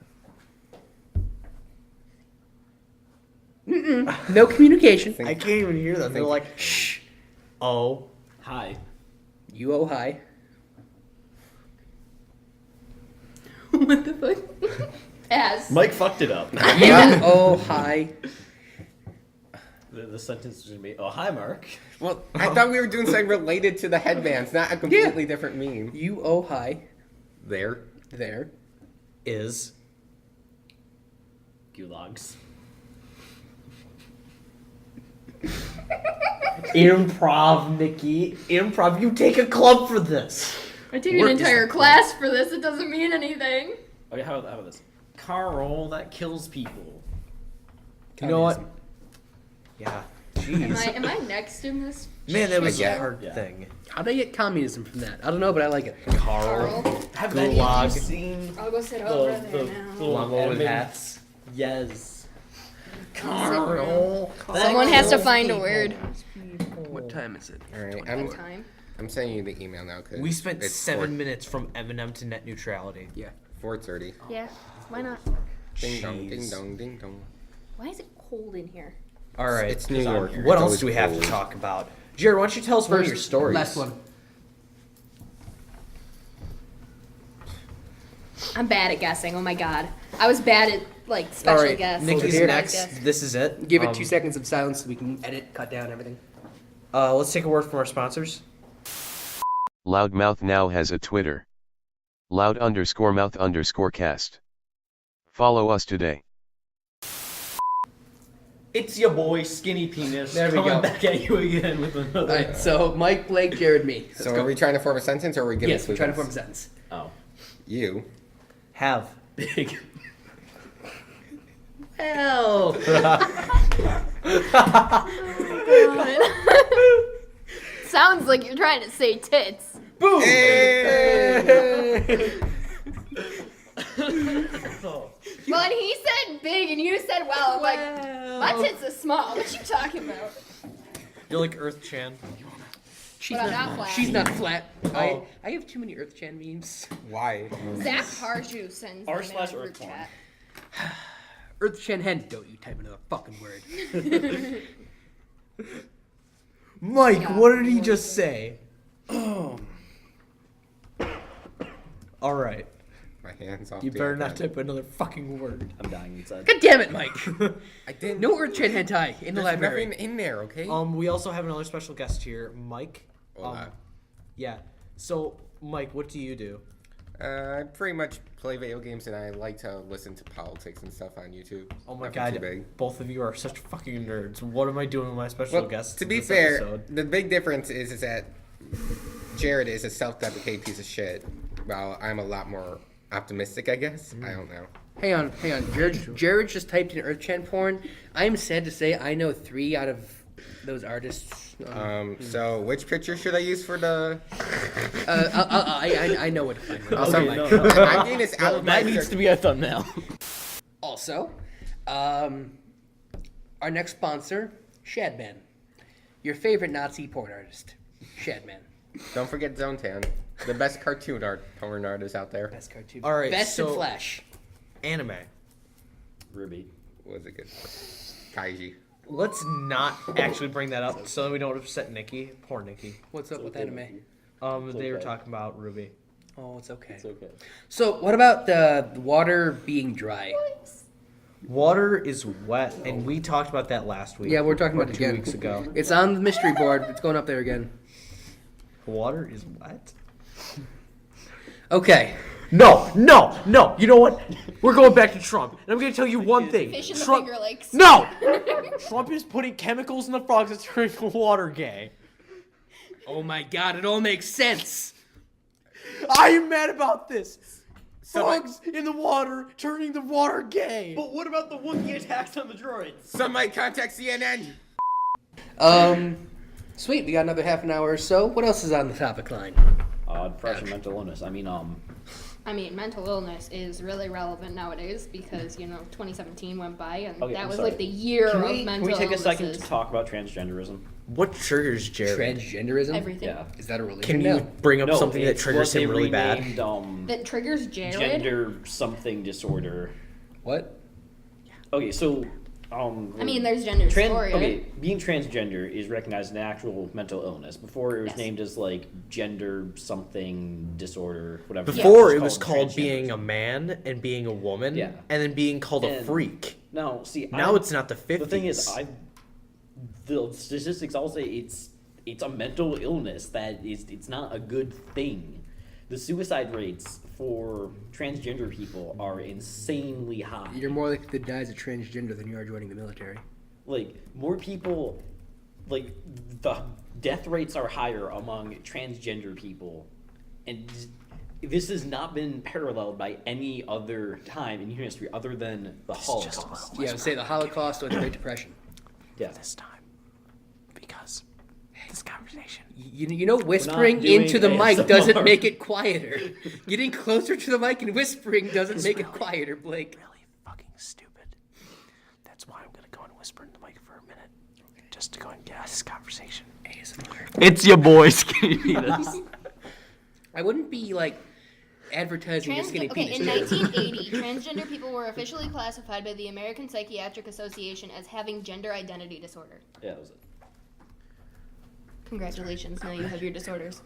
it. No communication. I can't even hear them. They're like, shh. Oh. Hi. You oh hi. What the fuck? As. Mike fucked it up. You oh hi. The sentence is gonna be, oh hi, Mark. Well, I thought we were doing something related to the headbands, not a completely different meme. You oh hi. There. There. Is. Gulags. Improv, Nikki. Improv. You take a club for this. I took an Work is entire the- class for this. It doesn't mean anything. Okay, how about this? Carl, that kills people. You know what? Yeah. Am Jeez. am I next in this? Man, that was a Yeah. hard Yeah. thing. How did I get communism from that? I don't know, but I like it. Carl. Carl. Have any of you seen I'll go sit over there now. Llama with hats. Yes. Carl. Someone has to find a word. What time is it? All right. What time? I'm sending you the email now because We spent 7 minutes from Eminem to net neutrality. Yeah. 4:30. Yeah. Why not? Ding dong, ding Jeez. dong, ding dong. Why is it cold in here? All right. It's New York. What It's else always do we have cold. to talk about? Jared, why don't you tell us one of your stories? Last one. I'm bad at guessing. Oh my god. I was bad at like All special right, guess. Nikki's here. next. Guess. This is it. Give it 2 seconds of silence so we can edit, cut down everything. Let's take a word from our sponsors. Loudmouth now has a Twitter. Loud_mouth_cast. Follow us today. It's your boy, Skinny Penis, There we coming go. back at you again with another. All right, so Mike, Blake, Jared, me. Let's So go. are we trying to form a sentence or are we giving Yes, we're trying to form a clues? sentence. Oh. You. Have. Big. Hell. Sounds like you're trying to say tits. Boom. Well, and he said big, and you said well. I'm like, my tits are small. What you talking about? You're like Earth Chan. She's But I'm not flat. She's not flat. Oh. I have too many Earth Chan memes. Why? Zach Harju sends R them in slash a group Earth porn. chat. Earth Chan hen. Don't you type another fucking word. Mike, Yeah. what did he just say? All right. My hands off. You the better not iPad. type another fucking word. I'm dying inside. God damn it, Mike. I didn't. No Earth Chan hentai in the There's library. nothing in there, okay? We also have another special guest here, Mike. Hola. Yeah. So, Mike, what do you do? I pretty much play video games and I like to listen to politics and stuff on YouTube. Oh my Nothing too god, big. both of you are such fucking nerds. What am I doing with my special Well, guest? to in be this fair, episode? the big difference is that Jared is a self-deprecating piece of shit, while I'm a lot more optimistic, I guess. I don't know. Hang on. Jared just typed in Earthchan porn. I am sad to say I know 3 out of those artists. So which picture should I use for the? I know what to find. Also, Okay, no. I'm getting this out of my That needs to be a thumbnail. Also, our next sponsor, Shadman. Your favorite Nazi porn artist, Shadman. Don't forget Zontan, the best porn artist out there. Best cartoon. All right, Best so- in Flash. Anime. Ruby. Was it good? Kaiji. Let's not actually bring that up so that we don't upset Nikki. Poor Nikki. What's up with anime? They were okay. talking about Ruby. Oh, it's okay. It's okay. So, what about the water being dry? Water is wet, and we talked about that last week. Yeah, we're talking or about it 2 again. weeks ago. It's on the mystery board. It's going up there again. Water is wet? Okay. No. You know what? We're going back to Trump. And I'm going to tell you one thing. Fish in the Trump, Finger Lakes. No! Trump is putting chemicals in the frogs that's turning the water gay. Oh my god, it all makes sense. I am mad about this. Frogs in the water turning the water gay. But what about the Wookiee attacks on the droids? Somebody contact CNN. Sweet, we got another half an hour or so. What else is on the topic line? Depression, mental illness. I mean, mental illness is really relevant nowadays because, 2017 went by and Okay, that I'm was sorry. like the year of mental Can we take a second to illnesses. talk about transgenderism? What triggers Jared? Transgenderism? Everything. Yeah. Is that a religion? Can you No. bring up No, something that it's triggers what they him really bad? renamed, That triggers Jared. gender something disorder. What? Okay, so I mean, there's gender dysphoria. Okay, being transgender is recognized as an actual mental illness. Before it was Yes. named as like gender something disorder, whatever. Before It's it was called transgenderism. being a man and being a woman, Yeah. and then being called a And- freak. No, see, Now it's not the 50s. The thing is, the statistics all say it's a mental illness that it's not a good thing. The suicide rates for transgender people are insanely high. You're more likely to die as a transgender than you are joining the military. Like more people, like the death rates are higher among transgender people, and this has not been paralleled by any other time in human history other than the Holocaust. Yeah, I would say the Holocaust or the Great Depression. Yeah. This time. Because this conversation. You know, whispering doing into the mic ASMR. doesn't make it quieter. Getting closer to the mic and whispering doesn't make it quieter, Blake. Really fucking stupid. That's why I'm gonna go and whisper in the mic for a minute. Just to go and get this conversation. ASMR. It's your boy Skinny Penis. I wouldn't be like advertising your skinny Okay, penis. in 1980, transgender people were officially classified by the American Psychiatric Association as having gender identity disorder. Yeah, that was it. Congratulations, now you have your disorders.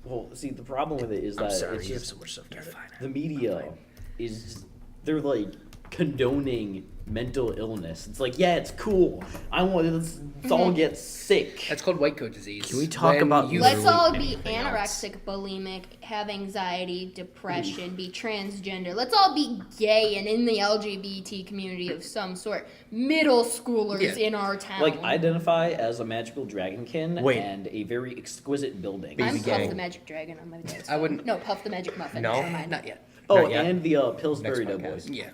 Well, see, the problem with it is that it's you have just so much stuff to do. the media is they're like condoning mental illness. It's like, yeah, it's cool. I want let's all get sick. That's called white coat disease. Can we talk When about you Let's all be anything else. anorexic, bulimic, have anxiety, depression, be transgender. Let's all be gay and in the LGBT community of some sort. Middle schoolers Yeah. in our town. Like identify as a magical dragonkin Wait. and a very exquisite building. I'm baby Puff gang. the Magic Dragon on my dad's I phone. wouldn't- No, Puff the Magic Muffin. No? Never mind. Not yet. Oh, Not yet. and the Pillsbury Next Doughboys. podcast. Yeah.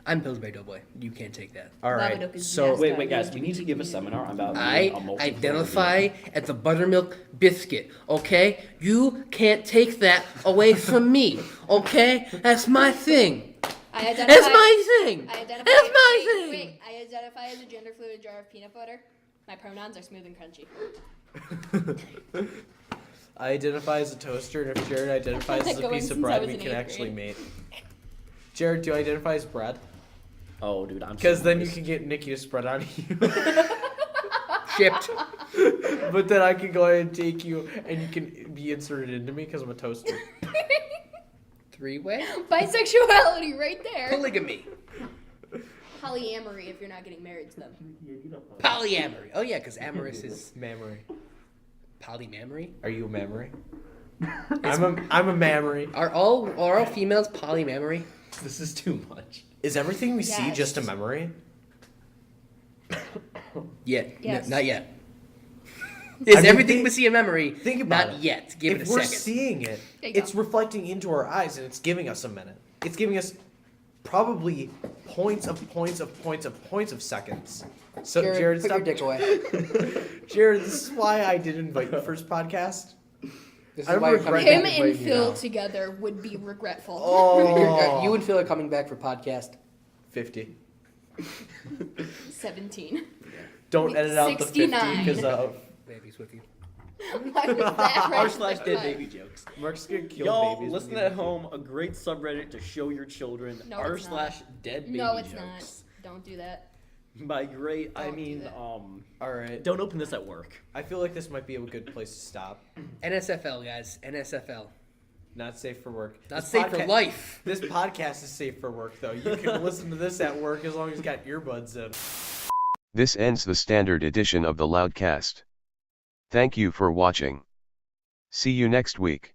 I'm Pillsbury Doughboy. You can't take that. All right. Babadook is So nasty. Wait, guys, we need to give a seminar about I being a multiple identify as a buttermilk biscuit, okay? You can't take that away from me, okay? That's my thing. I identify, That's my thing. I identify, That's my thing. Wait, I identify as a gender fluid jar of peanut butter. My pronouns are smooth and crunchy. I identify as a toaster, and if Jared identifies as a Going piece of since I bread, was we in can eighth actually grade. mate. Jared, do you identify as bread? Oh, dude, I'm Because so then you nervous. can get Nikki to spread on you. Shipped. But then I can go ahead and take you, and you can be inserted into me because I'm a toaster. Three-way? Bisexuality right there. Polygamy. Polyamory if you're not getting married to them. Polyamory. Oh, yeah, because amorous is Mammary. polymamory. Are you a mammary? I'm a mammary. Are all females polymammary? This is too much. Is everything we see Yes. just a memory? Yet. Yes. Not yet. Is mean, everything we see a memory? Think about Not it. yet. Give it If a we're second. seeing it, There you it's go. reflecting into our eyes, and it's giving us a minute. It's giving us probably points of seconds. So Jared, put stop. your dick away. Jared, this is why I didn't invite you first podcast. This I is why you're coming regret Him back. it. and Invite you Phil now. together would be regretful. Oh, You and Phil are coming back for podcast. 50. 17. Don't edit out the 50 69. because Babies with you. Why was that right r/dead there? baby jokes. Mark's gonna kill Y'all, babies. listen when at you- home. A great subreddit to show your children. No, it's not. r/dead baby No, it's jokes. not. Don't do that. By great, I Don't do mean that. All right. don't open this at work. I feel like this might be a good place to stop. NSFL, guys. NSFL. Not safe for work. Not This safe for podca- life. This podcast is safe for work, though. You can listen to this at work as long as you got earbuds in. This ends the standard edition of the Loudcast. Thank you for watching. See you next week.